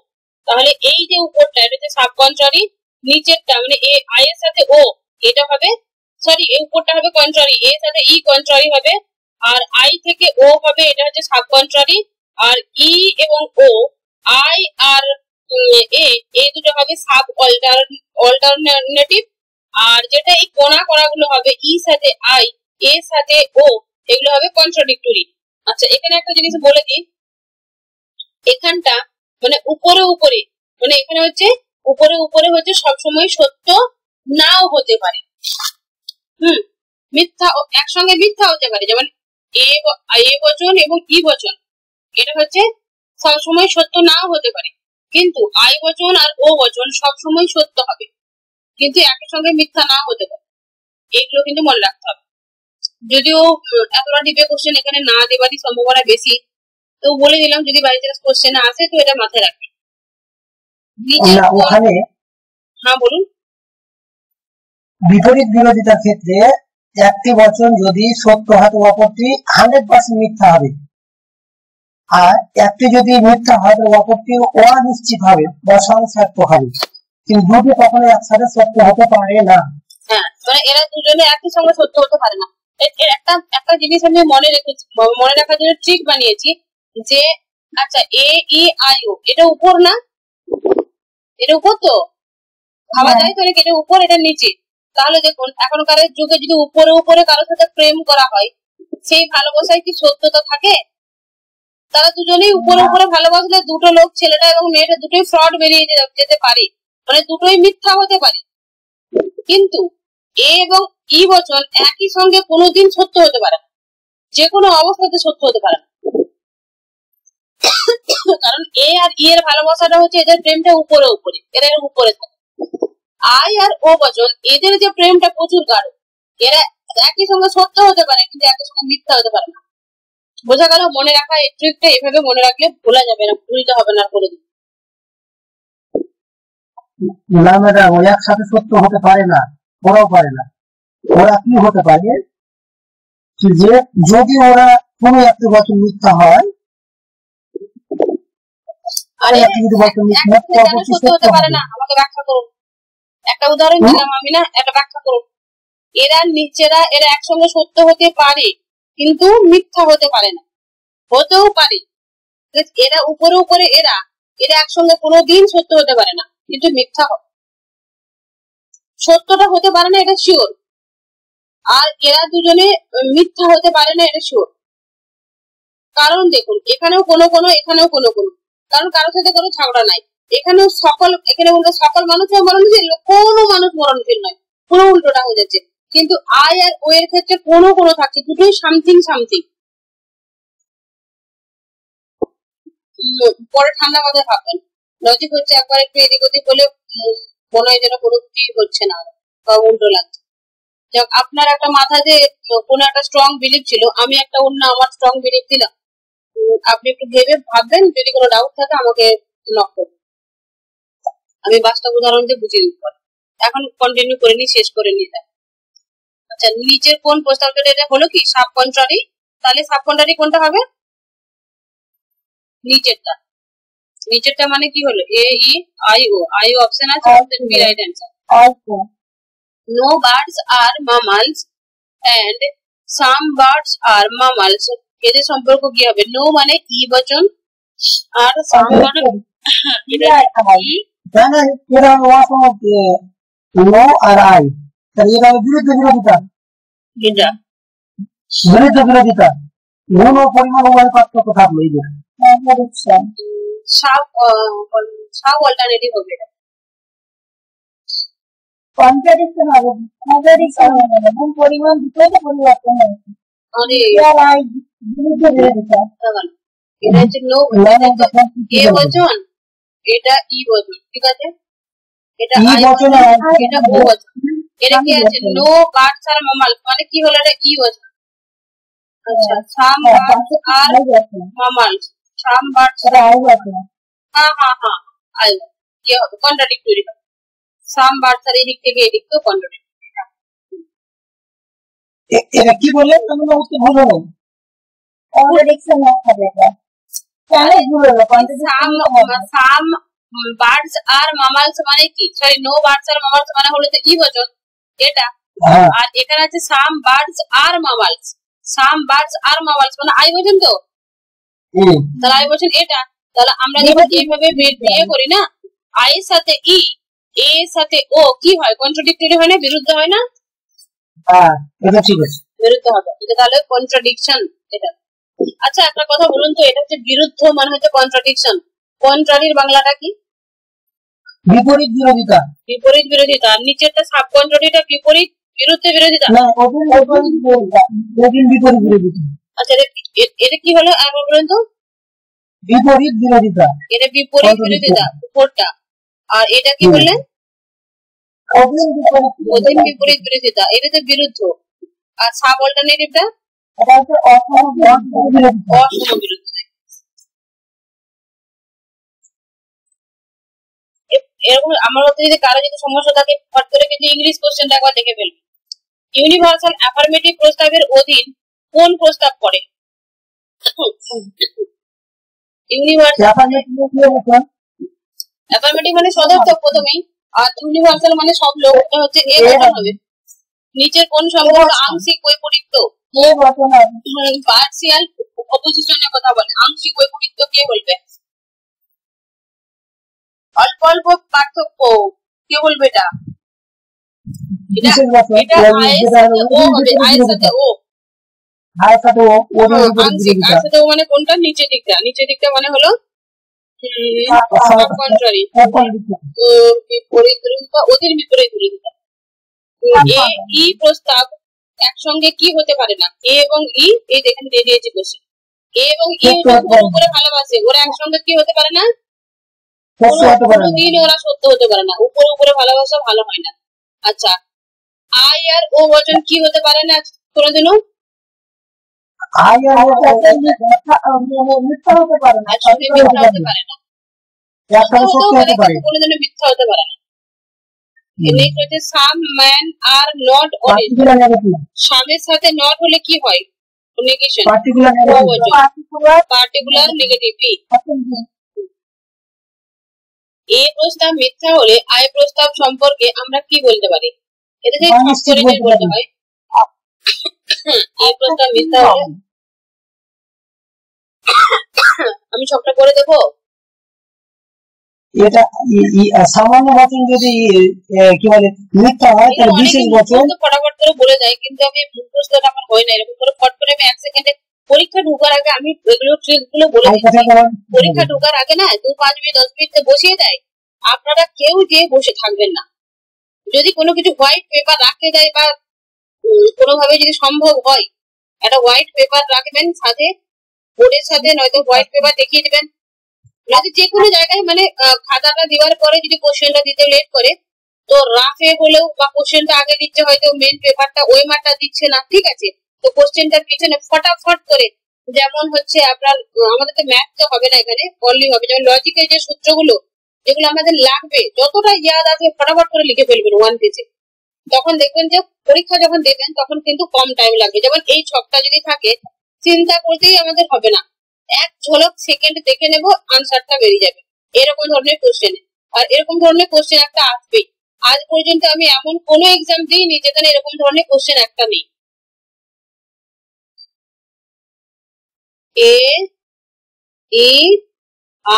তাহলে এই যে উপরটা এটা হচ্ছে সাব কন্ট্রারি, নিচেরটা মানে এ আই এর সাথে ও এটা হবে, সরি এই উপরটা হবে কন্ট্রারি, এর সাথে ই কন্ট্রারি হবে, আর আই থেকে ও হবে, এটা হচ্ছে সাব কন্ট্রারি, আর ই এবং ও, আই আর এ, এই দুটো হবে সাব অল্টারনেটিভ, আর যেটা এই কোনা করাগুলো হবে ই সাথে আই, এর সাথে ও, এগুলো হবে কন্ট্রাডিক্টরি। আচ্ছা এখানে একটা জিনিস বলে দিই, এখানটা মানে উপরে উপরে, মানে এখানে হচ্ছে উপরে উপরে হচ্ছে সবসময় সত্য নাও হতে পারে, মিথ্যা একসঙ্গে মিথ্যা হতে পারে, যেমন এ বচন এবং ই বচন এটা হচ্ছে সবসময় সত্য নাও হতে পারে, কিন্তু আই বচন আর ও বচন সবসময় সত্য হবে, কিন্তু একই সঙ্গে মিথ্যা নাও হতে পারে। এগুলো কিন্তু মনে রাখতে হবে। যদিও এতটা ডিপে কোশ্চেন এখানে না দেবারই সম্ভাবনা বেশি, তো বলে দিলাম যদি বাই চান্স কোশ্চেন আসে তো এটা মাথায় রাখবেন। ওখানে হ্যাঁ বলুন। বিপরীত বিরোধিতার ক্ষেত্রে একটি বচন যদি সত্য হয় তো অপরটি 100% মিথ্যা হবে, আর একটি যদি মিথ্যা হয় তো অপরটি অনিশ্চিত হবে বা সংশয়াত্মক হবে, কিন্তু দুটি কখনো একসাথে সত্য হতে পারে না। হ্যাঁ মানে এরা দুজনে একই সঙ্গে সত্য হতে পারে না। একটা একটা জিনিস আমি মনে রেখেছি, মনে রাখার জন্য ট্রিক বানিয়েছি যে আচ্ছা এ ই আই ও এটা উপর না, এটা উপর তো ভাবা যায়, তাহলে এটা উপর এটা নিচে। তাহলে দেখুন এখনকার যুগে যদি উপরে উপরে কারোর সাথে প্রেম করা হয়, সেই ভালোবাসায় কি সত্যতা থাকে? তারা দুজনেই উপরে উপরে ভালোবাসলে দুটো লোক, ছেলেটা এবং মেয়েটা দুটোই ফ্রড বেরিয়ে যেতে পারে, মানে দুটোই মিথ্যা হতে পারে। কিন্তু এ এবং ই বচন একই সঙ্গে কোনোদিন সত্য হতে পারে না, যে কোনো অবস্থাতে সত্য হতে পারে না, কারণ এ আর ই এর ভালোবাসাটা হচ্ছে এদের প্রেমটা উপরে উপরে, এরা উপরে থাকে। আই আর ও বচন এদের যে প্রেমটা প্রচুর গাঢ়, এরা একই সঙ্গে সত্য হতে পারে কিন্তু একই সঙ্গে মিথ্যা হতে পারে না। বোঝা গেল? মনে রাখা এই ট্রিকটা এভাবে মনে রাখলে ভোলা যাবে না, ভুলতে হবে না করে দিন। না ম্যাডাম, ওই একসাথে সত্য হতে পারে না, ওরাও পারে না। ওরা কি হতে পারে যে যদি ওরা কোনো একটা বচন মিথ্যা হয়, আরে যদি বচন মিথ্যা সত্য হতে পারে না, আমাকে ব্যাখ্যা করুন। একটা উদাহরণ দিলাম আমি না, একটা ব্যাখ্যা করুন। এরা নিচেরা এরা একসঙ্গে সত্য হতে পারে কিন্তু মিথ্যা হতে পারে না, হতেও পারে। এরা উপরে উপরে এরা এরা একসঙ্গে কোনোদিন সত্য হতে পারে না কিন্তু মিথ্যা হবে, সত্যটা হতে পারে না এটা শিওর, আর এরা দুজনে মিথ্যা হতে পারে না এটা শিওর। কারণ দেখুন এখানেও কোনো কোনো, এখানেও কোনো কোনো, কারণ কারোর সাথে কোনো ঝগড়া নাই। এখানেও সকল, এখানে বলতে সকল মানুষও মরণশীল, কোনো মানুষ মরণশীল নয়, পুরো উল্টোটা হয়ে যাচ্ছে। কিন্তু আই আর ও এর ক্ষেত্রে কোনো কোনো থাকছে, দুটোই সামথিং সামথিং। পরে ঠান্ডা মাথায় ভাববেন, লজিক হচ্ছে একবার একটু এদিক ওদিক হলে মনে হয় যেন কোনো কিছুই হচ্ছে না বা উল্টো লাগছে। যাক, আপনার একটা মাথা যে কোনো একটা স্ট্রং বিলিফ ছিল, আমি একটা অন্য আমার স্ট্রং বিলিফ দিলাম, আপনি একটু ভেবে ভাববেন, যদি কোনো ডাউট থাকে আমাকে নক করবেন, আমি বাস্তব উদাহরণ দিয়ে বুঝিয়ে দিতে পারি। এখন কন্টিনিউ করে নি, শেষ করে নি। আচ্ছা নিচের কোন প্রস্তাবটা এটা হলো কি সাব কন্ট্রারি, তাহলে সাব কন্ট্রারি কোনটা হবে? নিচেরটা। নিচেরটা মানে কি হলো? A E I O, I O option আছে, option B right answer. No birds are mammals and some birds are mammals, এদের সম্পর্ক কি হবে? নো মানে ই বচন, আর সাম মানে নো আর আই, তাহলে এটা বিরুদ্ধ বিরোধিতা, এটা বিরুদ্ধ বিরোধিতা, গুণ ও পরিমাণ উভয় পার্থক্য থাকলো। এই যে সাব অল্টারনেটিভ হবে এটা। কন্ট্রাডিকশন হবে, কন্ট্রাডিকশন হবে না, এবং পরিমাণ দুটোই তো পরিবর্তন হয়েছে। আরে আর আই বিরুদ্ধ বিরোধিতা। দাঁড়ান, এটা হচ্ছে নো এ বচন, এটা ই বচন, ঠিক আছে, এটা ই আই বচন বচন, আর এটা ও বচন। এটা কি আছে? নো বার্ডস আর মামালস, মানে কি হলো? এটা ই বচন। আচ্ছা, some birds are mammals, some birds, এটা আই আছে। হ্যাঁ হ্যাঁ হ্যাঁ, আই কি হবে? কন্ট্রাডিক্টরি হবে। সাম বার্ডস আর এদিক থেকে এদিক তো কন্ট্রাডিক্টরি। এটা কি বললেন? আমি বুঝতে ভুল হলো। কন্ট্রাডিকশন হবে এটা। কেন ভুল হলো? সাম সাম বার্ডস আর মামালস মানে কি? সরি, নো বার্ডস আর মামালস মানে হলো তো ই বচন এটা। হ্যাঁ, আর এখানে আছে সাম birds are mammals, some birds are মামালস মানে আই বচন তো, তাহলে আই বচন এটা। তাহলে আমরা যখন এইভাবে বিয়ে করি না, আই এর সাথে ই, এ এর সাথে ও, কি হয়? কন্ট্রাডিক্টরি হয় না? বিরুদ্ধ হয় না? হ্যাঁ, এটা ঠিক আছে। বিরুদ্ধ হবে, এটা তাহলে কন্ট্রাডিকশন এটা। আচ্ছা, একটা কথা বলুন তো, এটা হচ্ছে বিরুদ্ধ মানে হচ্ছে কন্ট্রাডিকশন, কন্ট্রারির বাংলাটা কি? বিপরীত বিরোধিতা। বিপরীত বিরোধিতা। আর নিচেরটা সাব কন্ট্রারিটা বিপরীত বিরুদ্ধে বিরোধিতা। না, বিপরীত বিরোধিতা। বিপরীত বিরোধিতা। আচ্ছা, এটা কি হলো একবার বলুন তো? বিপরীত বিরোধিতা। এটা বিপরীত বিরোধিতা উপরটা। আর এটা কি বললেন? অধীন বিপরীত বিরোধিতা। এটা তো বিরুদ্ধ। আর সাব অল্টারনেটিভটা এটা হচ্ছে অসম বিরোধিতা। অসম বিরোধিতা। এরকম আমার মধ্যে যদি কারো যদি সমস্যা থাকে, ফট করে কিন্তু ইংলিশ কোশ্চেনটা একবার দেখে ফেলবে। ইউনিভার্সাল অ্যাফার্মেটিভ প্রস্তাবের অধীন কোন প্রস্তাব পড়ে? ইউনিভার্সাল অ্যাফার্মেটিভ মানে সদর্থক প্রথমেই, আর ইউনিভার্সাল মানে সব লোক, এটা হচ্ছে এ বচন হবে। নিচের কোন সম্পর্ক আংশিক বৈপরীত্য? এ বচন হবে। পার্সিয়াল অপোজিশনের কথা বলে। আংশিক বৈপরীত্য কে বলবে? অল্প অল্প পার্থক্য কে বলবে? এটা এটা আয়ের সাথে ও হবে, আয়ের সাথে ও। আংশিক, আয়ের সাথে ও মানে কোনটা? নিচের দিকটা। নিচের দিকটা মানে হলো কন্ট্রারি, বিপরীত বিরোধিতা, অধীন বিপরীত বিরোধিতা। এ ই প্রস্তাব একসঙ্গে কি হতে পারে না? এ এবং ই, এই দেখেন দিয়ে দিয়েছি কোশ্চেন। এ এবং ই উপর উপরে ভালোবাসে, ওরা একসঙ্গে কি হতে পারে না? কোনোদিন ওরা সত্য হতে পারে না। উপরে উপরে ভালোবাসা ভালো হয় না। আচ্ছা, আই আর ও বচন কি হতে পারে না কোনোদিনও? মিথ্যা হতে পারে না। একসঙ্গে মিথ্যা হতে পারে না। কোনোদিনও মিথ্যা হতে পারে না। নেক্সট হচ্ছে সাম ম্যান আর নট অনেস্ট। সামের সাথে নট হলে কি হয়? Negation, particular negative. এ প্রস্তাব মিথ্যা হলে আয় প্রস্তাব সম্পর্কে আমরা কি বলতে পারি? এটা যে ছক করে যে বলতে হয়। এ প্রস্তাব মিথ্যা হলে আমি ছকটা করে দেবো। এটা সামান্য বচন যদি কি বলে মিথ্যা হয়, তাহলে বিশেষ বচন ফটাফট করে বলে দেয়, কিন্তু আমি মুখস্থটা আমার হয় না। এরকম করে ফট করে আমি 1 সেকেন্ডে পরীক্ষা ঢোকার আগে আমি এগুলো ট্রিক গুলো বলে দিচ্ছি। পরীক্ষা ঢোকার আগে না 2-5 মিনিট 10 মিনিট বসিয়ে দেয়, আপনারা কেউ যে বসে থাকবেন না। যদি কোনো কিছু হোয়াইট পেপার রাখতে দেয় বা কোনোভাবে যদি সম্ভব হয়, একটা হোয়াইট পেপার রাখবেন সাথে, বোর্ডের সাথে, নয়তো হোয়াইট পেপার দেখিয়ে দেবেন। নয়তো যে কোনো জায়গায় মানে খাতাটা দেওয়ার পরে যদি কোশ্চেনটা দিতে লেট করে, তো রাফে হলেও বা কোশ্চেনটা আগে দিচ্ছে, হয়তো মেন পেপারটা ওই মারটা দিচ্ছে না, ঠিক আছে, তো কোশ্চেনটার পিছনে ফটাফট করে, যেমন হচ্ছে আপনার আমাদের তো ম্যাথ তো হবে না এখানে, অনলি হবে যেমন লজিকের যে সূত্রগুলো যেগুলো আমাদের লাগবে, যতটা ইয়াদ আছে ফটাফট করে লিখে ফেলবেন 1 পেজে। তখন দেখবেন যে পরীক্ষা যখন দেবেন তখন কিন্তু কম টাইম লাগবে। যেমন এই ছকটা যদি থাকে, চিন্তা করতেই আমাদের হবে না, 1 ঝলক সেকেন্ড দেখে নেব, আনসারটা বেরিয়ে যাবে। এরকম ধরনের কোশ্চেন, আর এরকম ধরনের কোশ্চেন একটা আসবেই। আজ পর্যন্ত আমি এমন কোনো এক্সাম দিইনি যেখানে এরকম ধরনের কোশ্চেন একটা নেই। এ ই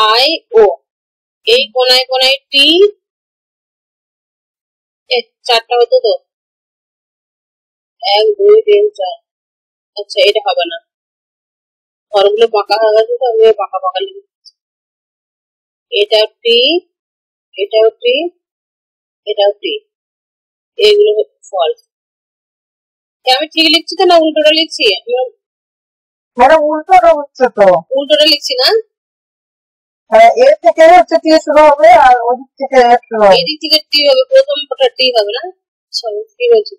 আই ও, এই কোনায় কোনায় টি, 4টা হতো তো, 1 2 3 4। আচ্ছা, এটা হবে না, ঘরগুলো পাকা হয়ে গেছে তো আমি পাকা পাকা লিখে দিচ্ছি। এটাও টি, এটাও টি, এটাও টি। এগুলো ফলস। আমি ঠিক লিখছি তো না উল্টোটা লিখছি? ম্যাডাম উল্টোটা হচ্ছে তো, উল্টোটা লিখছি না? এর থেকে হচ্ছে টি শুরু হবে আর ওদিক থেকে এফ শুরু হবে। এদিক থেকে টি হবে, প্রথমটা টি হবে না? সরি কি বলছি?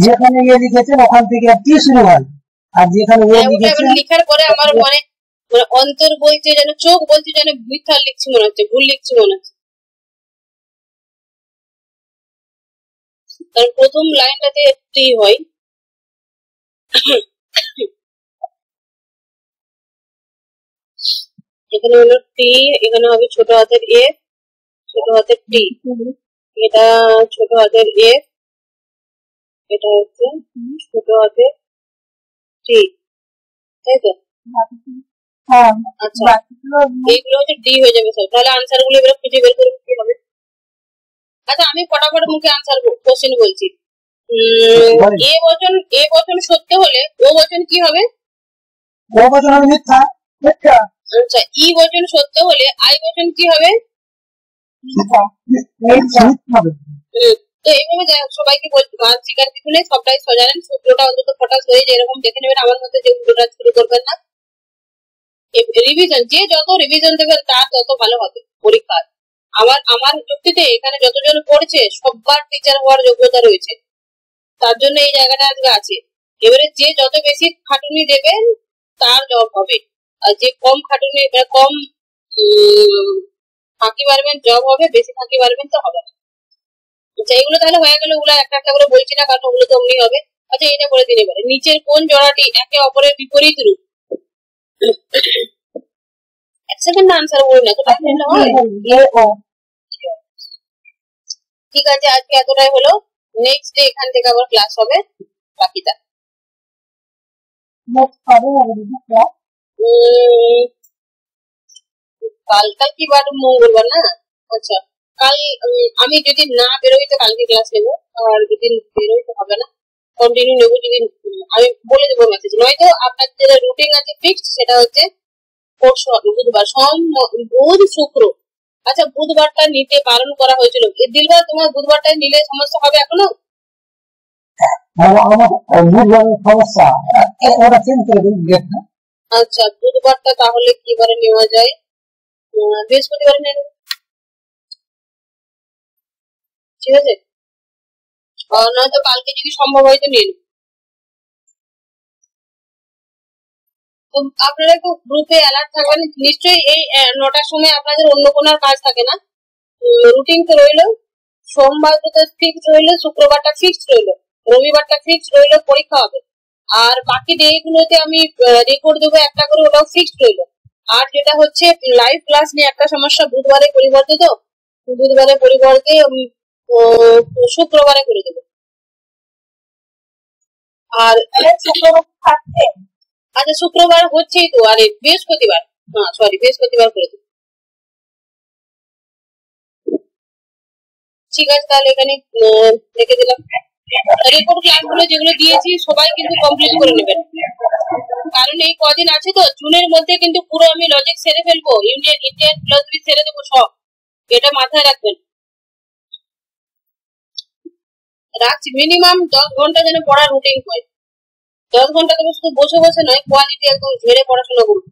যেখানে ইয়ে লিখেছেন ওখান থেকে টি শুরু হয়, আর যেখানে ইয়ে লিখেছেন লিখার পরে আমার মানে অন্তর বলছে যেন, চোখ বলছে যেন মিথ্যা লিখছি মনে হচ্ছে, ভুল লিখছি মনে হচ্ছে। কারণ প্রথম লাইনটাতে টি হয়। এখানে হলো টি, এখানে হবে ছোট হাতের এ, ছোট হাতের টি, এটা ছোট হাতের এ, এটা হচ্ছে ছোট হাতের টি, তাই তো? আচ্ছা এইগুলো হচ্ছে ডি হয়ে যাবে সব। তাহলে আনসার গুলো এবার খুঁজে বের করে কি হবে? আচ্ছা আমি ফটাফট মুখে আনসার কোশ্চেন বলছি। এ বচন সত্য হলে ও বচন কি হবে? ও বচন হবে মিথ্যা। মিথ্যা। আচ্ছা ই বচন সত্য হলে আই বচন কি হবে? মিথ্যা হবে। তো এইভাবে সবাইকে বলছি মাছ শিকার কিছু নেই, সবটাই সজানেন, সূত্রটা অন্তত ফটাস হয়ে যেরকম দেখে নেবেন। আমার মধ্যে যে উল্টোটা শুরু করবেন না। রিভিশন, যে যত রিভিশন দেবেন তার তত ভালো হবে পরীক্ষা। আমার যুক্তিতে এখানে যতজন পড়ছে সবার টিচার হওয়ার যোগ্যতা রয়েছে, তার জন্য এই জায়গাটা আজকে আছে। এবারে যে যত বেশি খাটুনি দেবেন তার জব হবে, আর যে কম খাটুনি কম ফাঁকি মারবেন জব হবে, বেশি ফাঁকি মারবেন তো হবে না। আচ্ছা এগুলো তাহলে হয়ে গেল, ওগুলো একটা একটা করে বলছি না কারণ ওগুলো তো অমনি হবে। আচ্ছা এটা করে দিন এবারে, নিচের কোন জোড়াটি একে অপরের বিপরীত রূপ? এক সেকেন্ড না আনসার বলি না তো ঠিক আছে, আজকে এতটাই হলো। নেক্সট ডে এখান থেকে আবার ক্লাস হবে বাকিটা। কালকা কি বার? মঙ্গলবার না? আচ্ছা কাল আমি যদি না বেরোই তো কালকে ক্লাস নেবো, আর যদি বেরোই তো হবে না, কন্টিনিউ নেবো। যদি আমি বলে দেবো মেসেজ, নয়তো আপনার যেটা রুটিন আছে ফিক্সড সেটা হচ্ছে পরশু বুধবার, বুধ শুক্র। আচ্ছা বুধবারটা নিতে বারণ করা হয়েছিল, দিলবার তোমার বুধবারটা নিলে সমস্যা হবে এখনো? সমস্যা ওরা চেঞ্জ করে দিন। আচ্ছা বুধবারটা তাহলে কি বারে নেওয়া যায়? বৃহস্পতিবারে নেব, ঠিক আছে? নয়তো কালকে যদি সম্ভব হয় তো নিয়ে নেব। তো আপনারা একটু গ্রুপে অ্যালার্ট থাকবেন নিশ্চয়ই। এই 9টার সময় আপনাদের অন্য কোনো কাজ থাকে না, রুটিন তো রইলো। সোমবার তো ফিক্সড রইলো, শুক্রবারটা ফিক্সড রইলো, রবিবারটা ফিক্সড রইলো, পরীক্ষা হবে। আর বাকি ডে গুলোতে আমি রেকর্ড দেবো একটা করে, ওটাও ফিক্সড রইলো। আর যেটা হচ্ছে লাইভ ক্লাস নিয়ে একটা সমস্যা, বুধবারে পরিবর্তে তো বুধবারে পরিবর্তে শুক্রবারে করে দেবো। আর শুক্রবার থাকছে, আচ্ছা শুক্রবার হচ্ছেই তো, আরে বৃহস্পতিবার, হ্যাঁ সরি বৃহস্পতিবার করে দেবো। ঠিক আছে তাহলে এখানে রেখে দিলাম। রেকর্ড ক্লাস গুলো যেগুলো দিয়েছি সবাই কিন্তু কমপ্লিট করে নেবেন, কারণ এই কদিন আছে তো, জুনের মধ্যে কিন্তু পুরো আমি লজিক সেরে ফেলবো, ইন্ডিয়ান ফিলসফি সেরে দেবো সব, এটা মাথায় রাখবেন। রাখছি মিনিমাম 10 ঘন্টা যেন পড়ার রুটিন হয়। 10 ঘন্টা তো শুধু বসে বসে নয়, কোয়ালিটি একদম ঝেড়ে পড়াশোনা করুন।